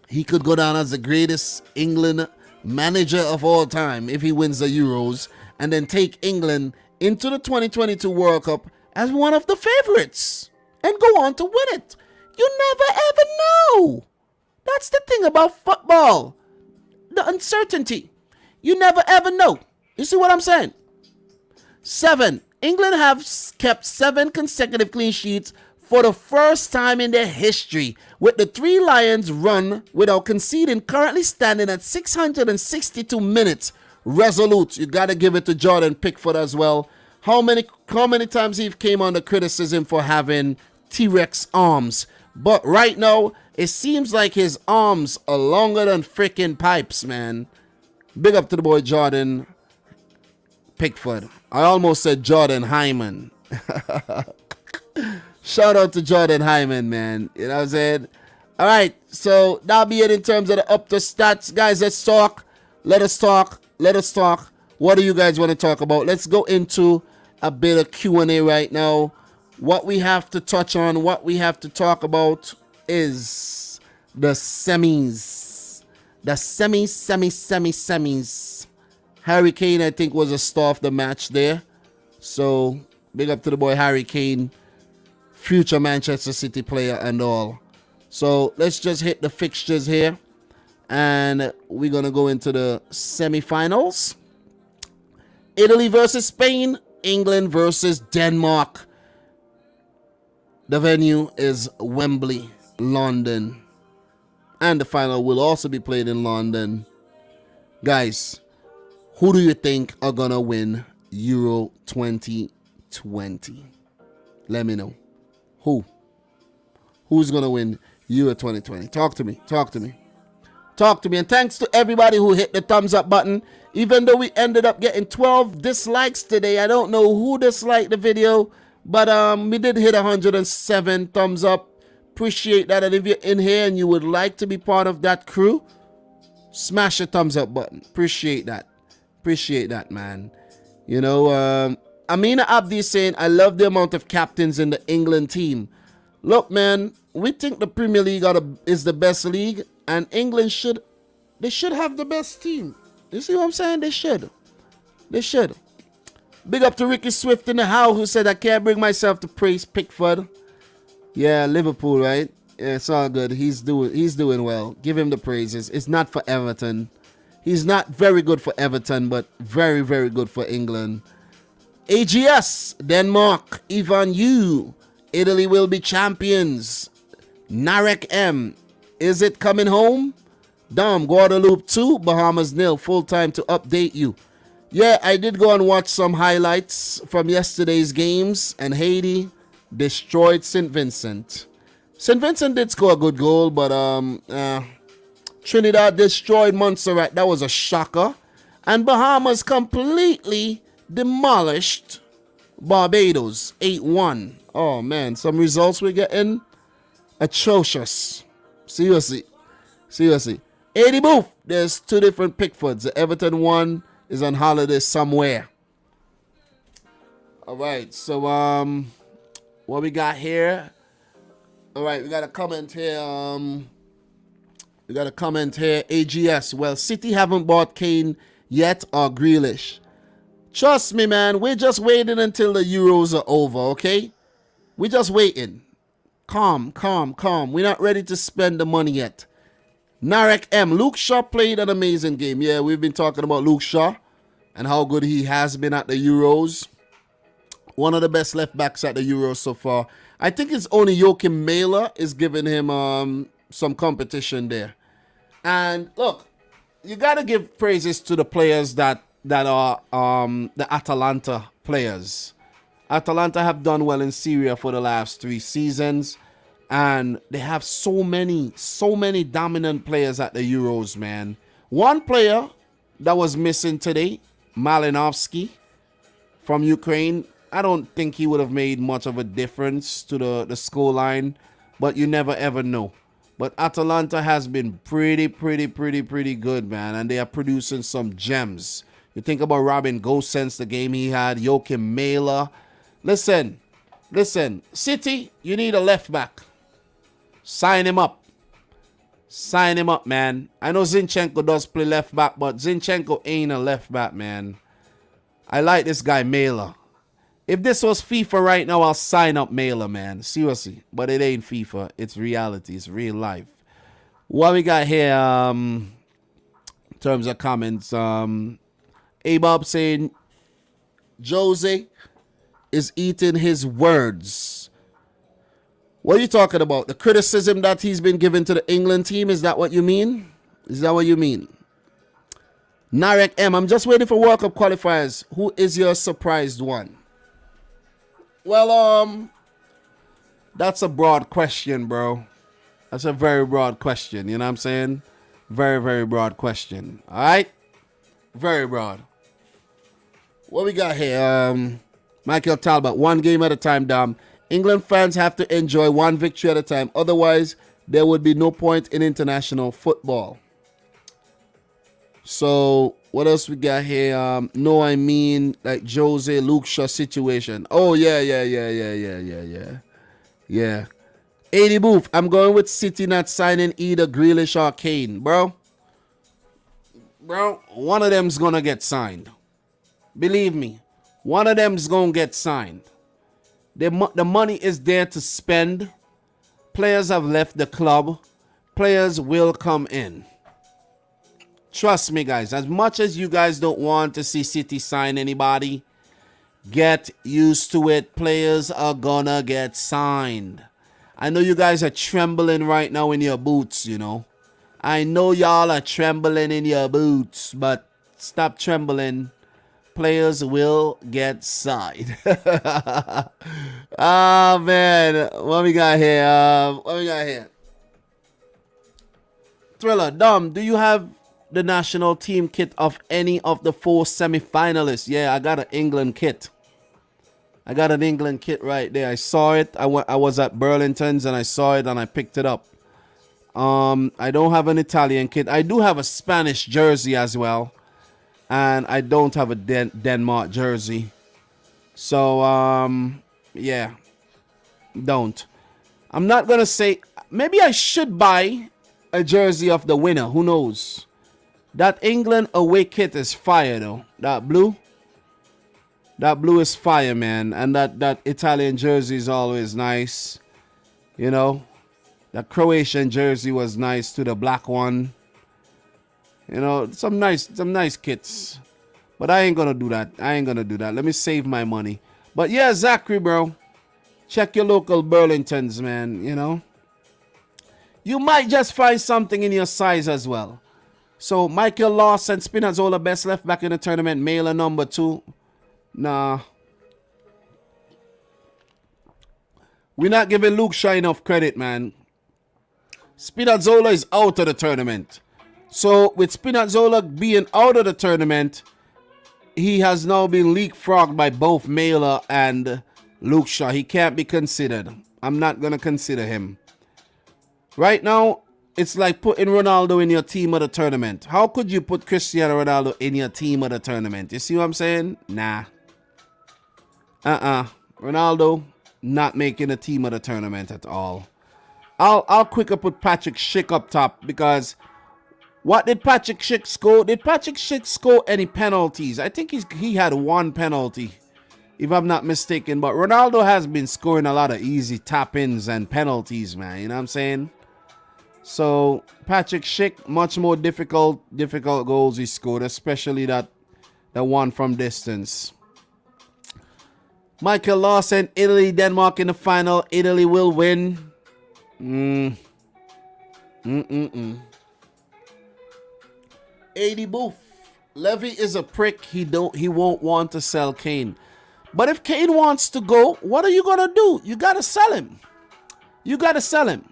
He could go down as the greatest England manager of all time if he wins the Euros and then take England into the 2022 World Cup as one of the favorites and go on to win it. You never ever know. That's the thing about football. The uncertainty. You never ever know. You see what I'm saying? 7. England have kept 7 consecutive clean sheets for the first time in their history, with the 3 Lions run without conceding currently standing at 662 minutes resolute. You got to give it to Jordan Pickford as well. How many times he came under criticism for having T-Rex arms, but right now it seems like his arms are longer than freaking pipes, man. Big up to the boy Jordan Pickford. I almost said Jordan Hyman. Shout out to Jordan Hyman, man. You know what I'm saying? All right, so that'll be it in terms of the up to stats. Guys, let's talk. Let us talk. What do you guys want to talk about? Let's go into a bit of Q&A right now. What we have to touch on, what we have to talk about is the semis. The semis. Harry Kane, I think, was a star of the match there. So, big up to the boy Harry Kane, future Manchester City player and all. So, let's just hit the fixtures here. And we're going to go into the semifinals. Italy versus Spain. England versus Denmark. The venue is Wembley, London. And the final will also be played in London. Guys, who do you think are going to win Euro 2020? Let me know. Who's going to win Euro 2020? Talk to me. And thanks to everybody who hit the thumbs up button. Even though we ended up getting 12 dislikes today. I don't know who disliked the video. But we did hit 107 thumbs up. Appreciate that. And if you're in here and you would like to be part of that crew, smash the thumbs up button. Appreciate that, man. You know, Amina Abdi is saying, I love the amount of captains in the England team. Look, man, we think the Premier League is the best league, and England should have the best team. You see what I'm saying? They should. Big up to Ricky Swift in the house who said, I can't bring myself to praise Pickford. Yeah, Liverpool, right? Yeah, it's all good. He's doing well. Give him the praises. It's not for Everton. He's not very good for Everton, but very, very good for England. AGS, Denmark, Ivan Yu. Italy will be champions. Narek M. Is it coming home? Dom, Guadeloupe 2, Bahamas 0. Full time to update you. Yeah, I did go and watch some highlights from yesterday's games, and Haiti destroyed St. Vincent. St. Vincent did score a good goal, but Trinidad destroyed Montserrat. That was a shocker. And Bahamas completely demolished Barbados 8-1. Oh, man, some results we're getting atrocious. Seriously. 80 Booth. There's 2 different Pickfords. The Everton one is on holiday somewhere. All right, so what we got here? All right, we got a comment here. AGS. Well, City haven't bought Kane yet or Grealish. Trust me, man. We're just waiting until the Euros are over, okay? We're just waiting. Calm. We're not ready to spend the money yet. Narek M. Luke Shaw played an amazing game. Yeah, we've been talking about Luke Shaw and how good he has been at the Euros. One of the best left backs at the Euros so far. I think it's only Joachim Mailer is giving him some competition there. And look, you got to give praises to the players that are the Atalanta players. Atalanta have done well in Syria for the last 3 seasons. And they have so many dominant players at the Euros, man. One player that was missing today, Malinovsky from Ukraine. I don't think he would have made much of a difference to the scoreline, but you never ever know. But Atalanta has been pretty good, man, and they are producing some gems. You think about Robin Gosens, the game he had, Joachim Mailer. Listen, City, you need a left back. Sign him up. Sign him up, man. I know Zinchenko does play left back, but Zinchenko ain't a left back, man. I like this guy, Mailer. If this was FIFA right now, I'll sign up Mailer, man. Seriously. But it ain't FIFA. It's reality. It's real life. What we got here, in terms of comments, A-Bob saying, Jose is eating his words. What are you talking about? The criticism that he's been given to the England team? Is that what you mean? Is that what you mean? Narek M, I'm just waiting for World Cup qualifiers. Who is your surprised one? Well, that's a broad question, bro. That's a very broad question. You know what I'm saying? Very broad question. All right? Very broad. What we got here? Michael Talbot, one game at a time, Dom. England fans have to enjoy one victory at a time. Otherwise, there would be no point in international football. So, what else we got here? No, I mean, like Jose Luke Shaw situation. Oh, yeah. 80 Booth, I'm going with City not signing either Grealish or Kane. Bro, one of them's going to get signed. Believe me, one of them's going to get signed. The money is there to spend. Players have left the club. Players will come in. Trust me, guys. As much as you guys don't want to see City sign anybody, get used to it. Players are gonna get signed. I know you guys are trembling right now in your boots, you know. I know y'all are trembling in your boots, but stop trembling. Players will get signed. Oh, man. What we got here? Thriller, Dom, do you have the national team kit of any of the 4 semi-finalists? Yeah, I got an England kit. I got an England kit right there. I saw it. I was at Burlington's and I saw it and I picked it up. I don't have an Italian kit. I do have a Spanish jersey as well. And I don't have a Denmark jersey. So, yeah. Don't. I'm not going to say... Maybe I should buy a jersey of the winner. Who knows? That England away kit is fire, though. That blue is fire, man. And that Italian jersey is always nice. You know? That Croatian jersey was nice to the black one. You know, some nice kits. But I ain't gonna do that. Let me save my money. But yeah, Zachary, bro. Check your local Burlingtons, man, you know. You might just find something in your size as well. So, Michael Lawson, Spinazzola, best left back in the tournament. Mailer number 2. Nah. We're not giving Luke Shaw enough credit, man. Spinazzola is out of the tournament. So, with Spinazzola being out of the tournament, he has now been leapfrogged by both Mailer and Luke Shaw. He can't be considered. I'm not going to consider him. Right now, it's like putting Ronaldo in your team of the tournament. How could you put Cristiano Ronaldo in your team of the tournament? You see what I'm saying? Nah. Ronaldo, not making a team of the tournament at all. I'll quicker put Patrick Schick up top because... What did Patrick Schick score? Did Patrick Schick score any penalties? I think he had 1 penalty, if I'm not mistaken. But Ronaldo has been scoring a lot of easy tap-ins and penalties, man. You know what I'm saying? So, Patrick Schick, much more difficult goals he scored, especially that one from distance. Michael Lawson, Italy, Denmark in the final. Italy will win. 80 Booth. Levy is a prick. He won't want to sell Kane. But if Kane wants to go, what are you going to do? You got to sell him. You got to sell him.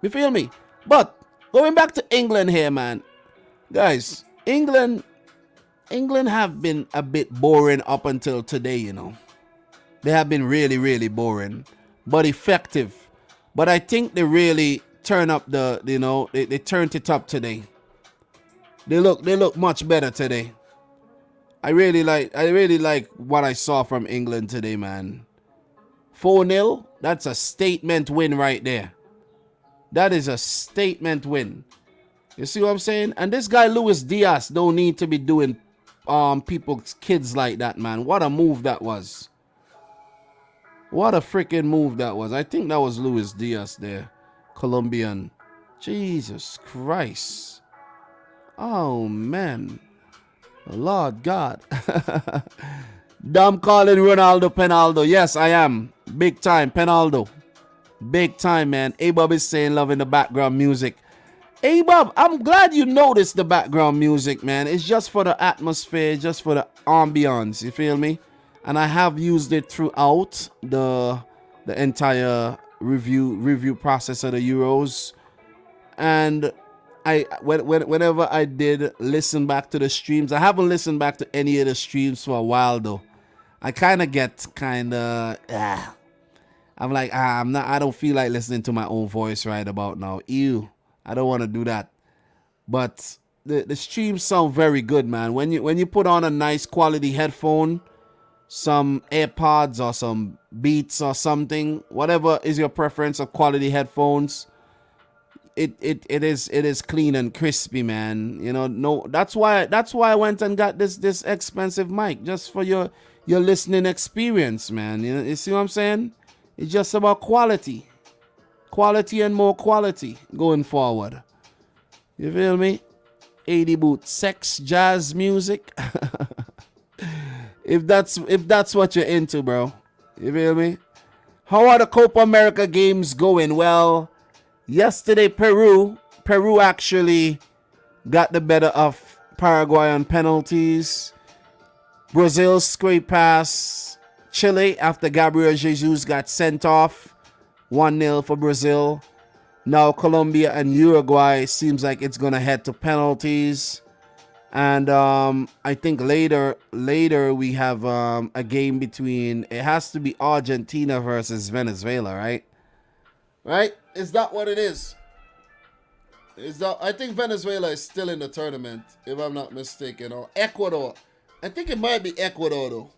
You feel me? But going back to England here, man. Guys, England have been a bit boring up until today, you know. They have been really, really boring, but effective. But I think they really turn up the, you know, they turned it up today. They look much better today. I really like what I saw from England today, man. 4-0, that's a statement win right there. That is a statement win. You see what I'm saying? And this guy Luis Diaz don't need to be doing people's kids like that, man. What a move that was. What a freaking move that was. I think that was Luis Diaz there. Colombian. Jesus Christ. Oh, man. Lord God. Dom calling Ronaldo Penaldo. Yes, I am. Big time, Penaldo. Big time, man. A-Bob is saying love in the background music. A-Bob, I'm glad you noticed the background music, man. It's just for the atmosphere, just for the ambience. You feel me? And I have used it throughout the entire review process of the Euros. And whenever I did listen back to the streams, I haven't listened back to any of the streams for a while though. I kind of get I'm like, I don't feel like listening to my own voice right about now. Ew, I don't want to do that. But the streams sound very good, man. When you put on a nice quality headphone, some AirPods or some Beats or something, whatever is your preference of quality headphones, it is clean and crispy, man. You know, no, that's why I went and got this expensive mic, just for your listening experience, man. You know, you see what I'm saying? It's just about quality and more quality going forward. You feel me? 80 boot sex jazz music. if that's what you're into, bro. You feel me? How are the Copa America games going? Well, yesterday Peru actually got the better of Paraguay on penalties. Brazil scraped past Chile after Gabriel Jesus got sent off. 1-0 for Brazil. Now Colombia and Uruguay seems like it's gonna head to penalties. And I think later we have a game between, it has to be Argentina versus Venezuela, right? Right? Is that what it is? I think Venezuela is still in the tournament, if I'm not mistaken, or Ecuador. I think it might be Ecuador though.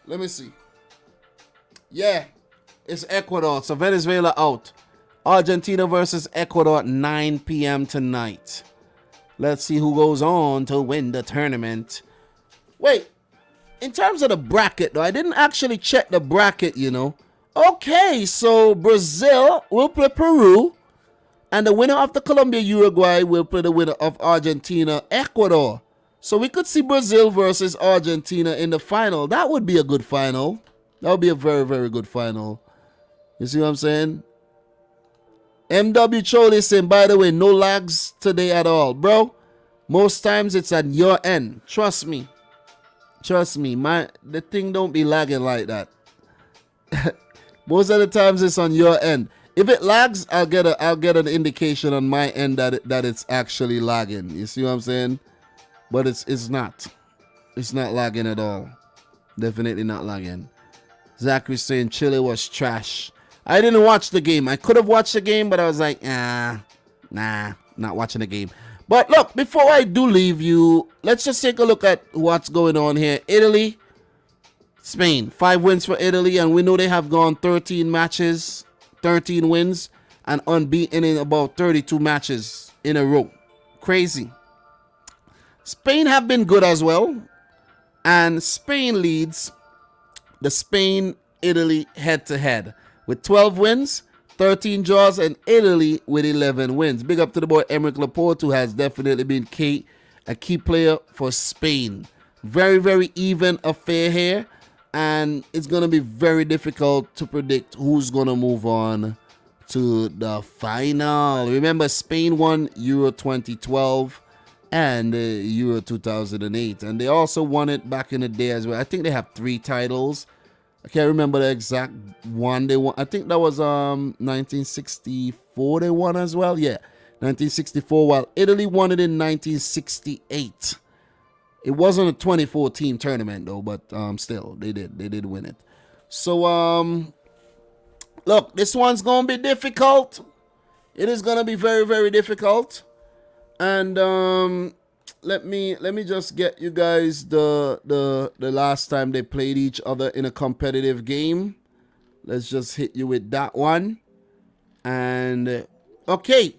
Let me see. Yeah, it's Ecuador. So Venezuela out. Argentina versus Ecuador at 9 p.m. tonight. Let's see who goes on to win the tournament. Wait, in terms of the bracket though, I didn't actually check the bracket, you know. Okay, so Brazil will play Peru, and the winner of the Colombia-Uruguay will play the winner of Argentina-Ecuador. So we could see Brazil versus Argentina in the final. That would be a good final. That would be a very, very good final. You see what I'm saying? MW Choli saying, by the way, no lags today at all. Bro, most times it's at your end. Trust me. The thing don't be lagging like that. Most of the times it's on your end. If it lags, I'll get an indication on my end that it's actually lagging. You see what I'm saying? But it's not. It's not lagging at all. Definitely not lagging. Zachary saying Chile was trash. I didn't watch the game. I could have watched the game, but I was like, nah, not watching the game. But look, before I do leave you, let's just take a look at what's going on here. Italy, Spain, 5 wins for Italy, and we know they have gone 13 matches, 13 wins, and unbeaten in about 32 matches in a row. Crazy. Spain have been good as well, and Spain leads the Spain-Italy head-to-head with 12 wins, 13 draws, and Italy with 11 wins. Big up to the boy Emerick Laporte, who has definitely been a key player for Spain. Very, very even affair here, and it's going to be very difficult to predict who's going to move on to the final. Remember, Spain won Euro 2012, and Euro 2008. And they also won it back in the day as well. I think they have 3 titles. I can't remember the exact one they won. I think that was 1964 they won as well. Yeah, 1964, while Italy won it in 1968. It wasn't a 24-team tournament though, but still they did win it. So look, this one's gonna be difficult. It is gonna be very, very difficult. And let me just get you guys the last time they played each other in a competitive game. Let's just hit you with that one. And okay,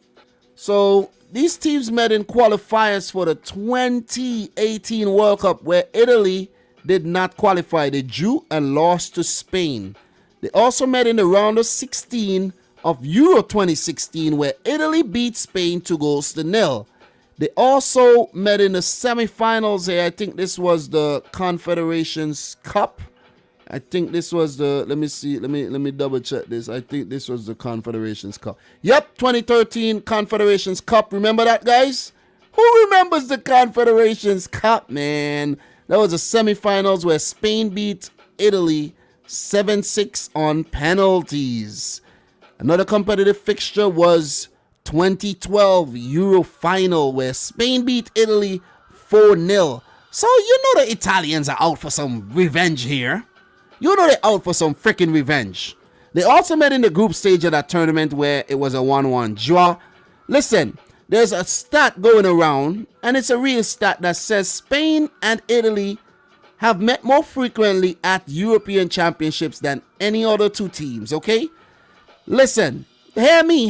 so these teams met in qualifiers for the 2018 World Cup, where Italy did not qualify. They drew and lost to Spain. They also met in the round of 16 of Euro 2016, where Italy beat Spain 2-0. They also met in the semifinals here. I think this was the Confederations Cup. I think this was the, let me see, let me double check this. I think this was the Confederations Cup. Yep, 2013 Confederations Cup. Remember that, guys? Who remembers the Confederations Cup, man? That was the semifinals where Spain beat Italy 7-6 on penalties. Another competitive fixture was 2012 Euro final, where Spain beat Italy 4-0. So you know the Italians are out for some revenge here. You know they're out for some freaking revenge. They also met in the group stage of that tournament, where it was a 1-1 draw. Listen, there's a stat going around, and it's a real stat that says Spain and Italy have met more frequently at European Championships than any other 2 teams, okay? Listen, hear me.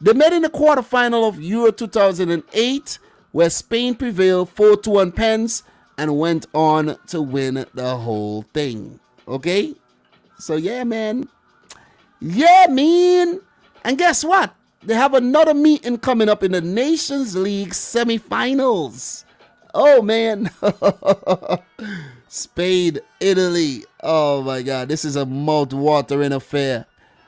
They met in the quarterfinal of Euro 2008, where Spain prevailed 4-2 on pens and went on to win the whole thing. Okay? So yeah, man. And guess what? They have another meeting coming up in the Nations League semifinals. Oh, man. Spain, Italy. Oh, my God. This is a mouth-watering affair.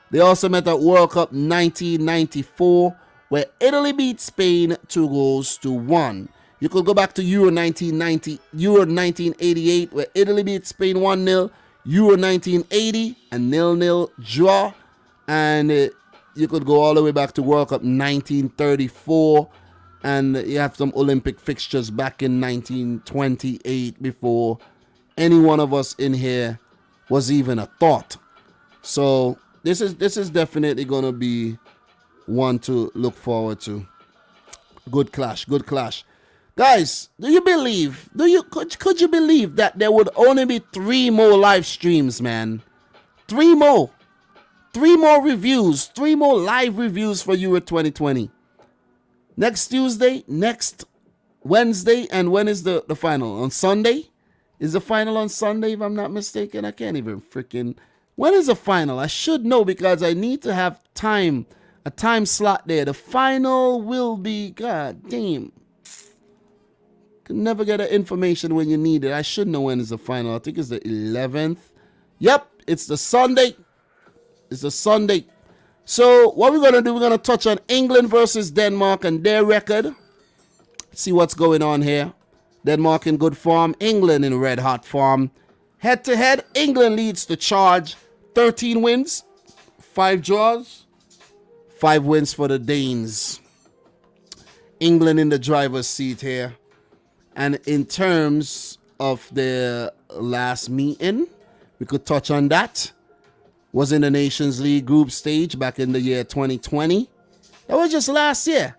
They also met at World Cup 1994, where Italy beat Spain 2-1. You could go back to Euro 1990, Euro 1988, where Italy beat Spain 1-0, Euro 1980, a 0-0 draw. And you could go all the way back to World Cup 1934, and you have some Olympic fixtures back in 1928 before any one of us in here was even a thought. So this is definitely going to be one to look forward to. Good clash. Guys, could you believe that there would only be 3 more live streams, man? 3 more. 3 more reviews. 3 more live reviews for Euro 2020. Next Tuesday, next Wednesday, and when is the final? On Sunday? Is the final on Sunday, if I'm not mistaken? I can't even freaking... When is the final? I should know, because I need to have a time slot there. The final will be... God damn. Can never get the information when you need it. I should know when is the final. I think it's the 11th. Yep, it's the Sunday. So what we're going to do, we're going to touch on England versus Denmark and their record. See what's going on here. Denmark in good form. England in red hot form. Head to head, England leads the charge. 13 wins, 5 draws, 5 wins for the Danes. England in the driver's seat here. And in terms of their last meeting, we could touch on that. Was in the Nations League group stage back in the year 2020. That was just last year,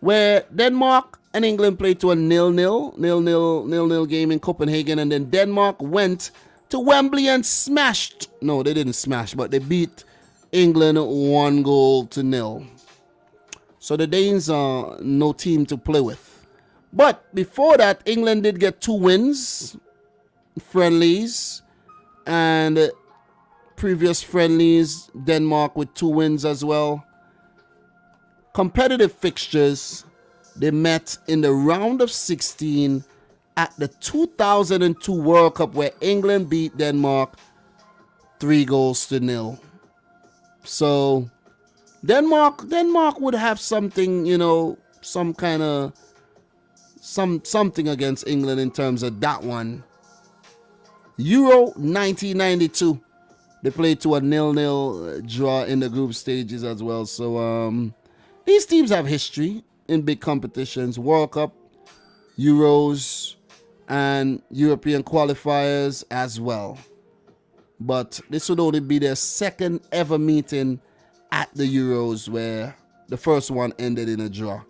where Denmark and England played to a 0-0 game in Copenhagen, and then Denmark went to Wembley and smashed. No, they didn't smash, but they beat England 1-0. So the Danes are no team to play with. But before that, England did get 2 wins, friendlies, and previous friendlies, Denmark with 2 wins as well. Competitive fixtures, they met in the round of 16 at the 2002 World Cup, where England beat Denmark 3-0. So Denmark would have something, some kind of something against England in terms of that one. Euro 1992. They played to a 0-0 draw in the group stages as well. So these teams have history in big competitions, World Cup, Euros, and European qualifiers as well. But this would only be their second ever meeting at the Euros, where the first one ended in a draw.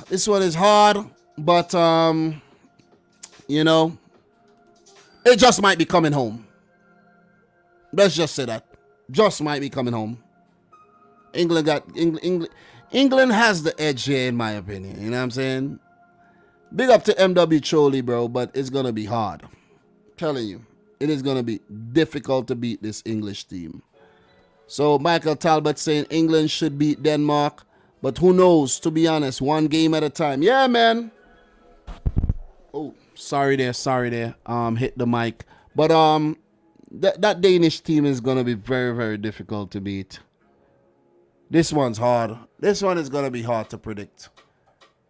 This one is hard, but you know, it just might be coming home. Let's just say that. Just might be coming home. England has the edge here, in my opinion. You know what I'm saying? Big up to MW Choli, bro, but it's gonna be hard. I'm telling you, it is gonna be difficult to beat this English team. So Michael Talbot saying England should beat Denmark, but who knows? To be honest, one game at a time. Yeah, man. Oh, sorry there. Hit the mic. But that Danish team is gonna be very, very difficult to beat. This one's hard. This one is gonna be hard to predict.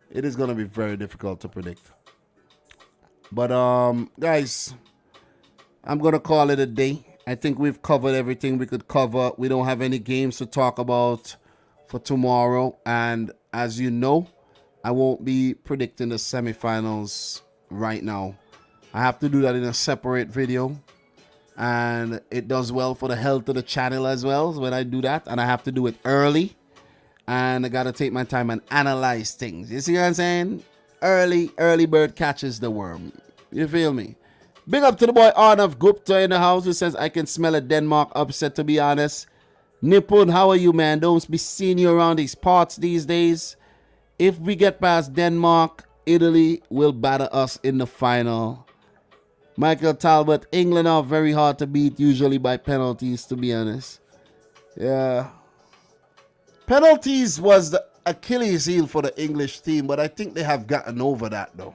It is gonna be very difficult to predict. But guys, I'm gonna call it a day. I think we've covered everything we could cover. We don't have any games to talk about for tomorrow. And as you know, I won't be predicting the semifinals right now. I have to do that in a separate video. And it does well for the health of the channel as well when I do that. And I have to do it early. And I got to take my time and analyze things. You see what I'm saying? Early bird catches the worm. You feel me? Big up to the boy Arnav Gupta in the house who says, I can smell a Denmark upset, to be honest. Nippon, how are you, man? Don't be seeing you around these parts these days. If we get past Denmark, Italy will batter us in the final. Michael Talbot, England are very hard to beat, usually by penalties, to be honest. Yeah. Penalties was the Achilles heel for the English team, but I think they have gotten over that, though.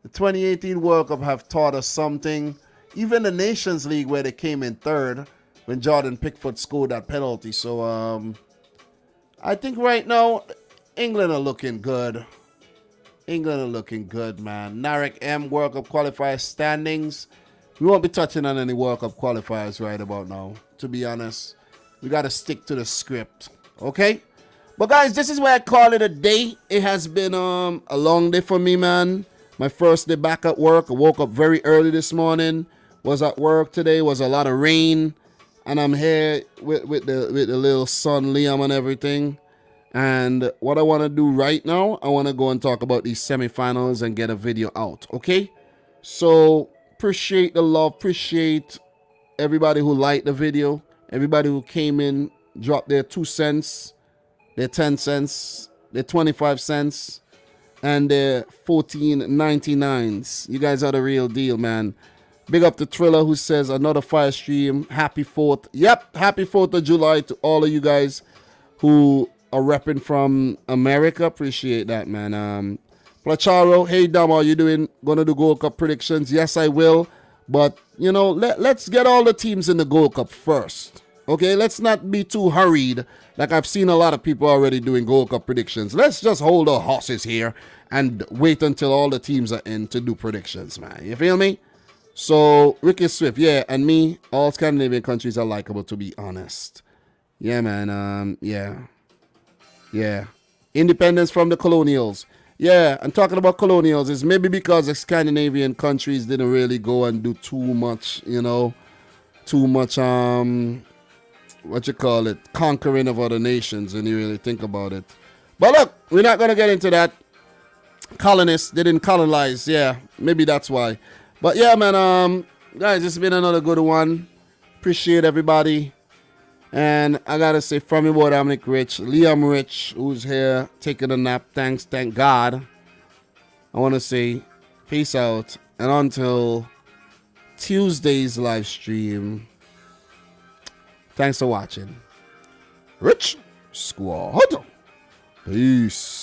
The 2018 World Cup have taught us something. Even the Nations League, where they came in third when Jordan Pickford scored that penalty. So I think right now England are looking good. England are looking good, man. Narek M, World Cup qualifier standings. We won't be touching on any World Cup qualifiers right about now, to be honest. We got to stick to the script, okay? But guys, this is where I call it a day. It has been a long day for me, man. My first day back at work. I woke up very early this morning. Was at work today. Was a lot of rain. And I'm here with the little son, Liam, and everything. And what I want to do right now, I want to go and talk about these semifinals and get a video out. Okay? So, appreciate the love. Appreciate everybody who liked the video. Everybody who came in, dropped their 2 cents, their 10 cents, their 25 cents. And their 14.99s. You guys are the real deal, man. Big up to Thriller who says another fire stream. Happy 4th. Yep, happy 4th of July to all of you guys who are repping from America. Appreciate that, man. Placharo, hey Dom, are you gonna do Gold Cup predictions? Yes, I will. But you know, let's get all the teams in the Gold Cup first. Okay, let's not be too hurried. Like I've seen a lot of people already doing Gold Cup predictions. Let's just hold our horses here and wait until all the teams are in to do predictions, man. You feel me? So, Ricky Swift, yeah, and me, all Scandinavian countries are likable, to be honest. Yeah, man, yeah. Independence from the colonials. Yeah, and talking about colonials is maybe because the Scandinavian countries didn't really go and do too much, you know, conquering of other nations, when you really think about it. But look, we're not going to get into that. Colonists, they didn't colonize. Yeah, maybe that's why. But yeah, man, guys, it's been another good one. Appreciate everybody. And I got to say, from your boy Dominic Rich, Liam Rich, who's here taking a nap. Thank God. I want to say peace out. And until Tuesday's live stream, thanks for watching. Rich Squad. Peace.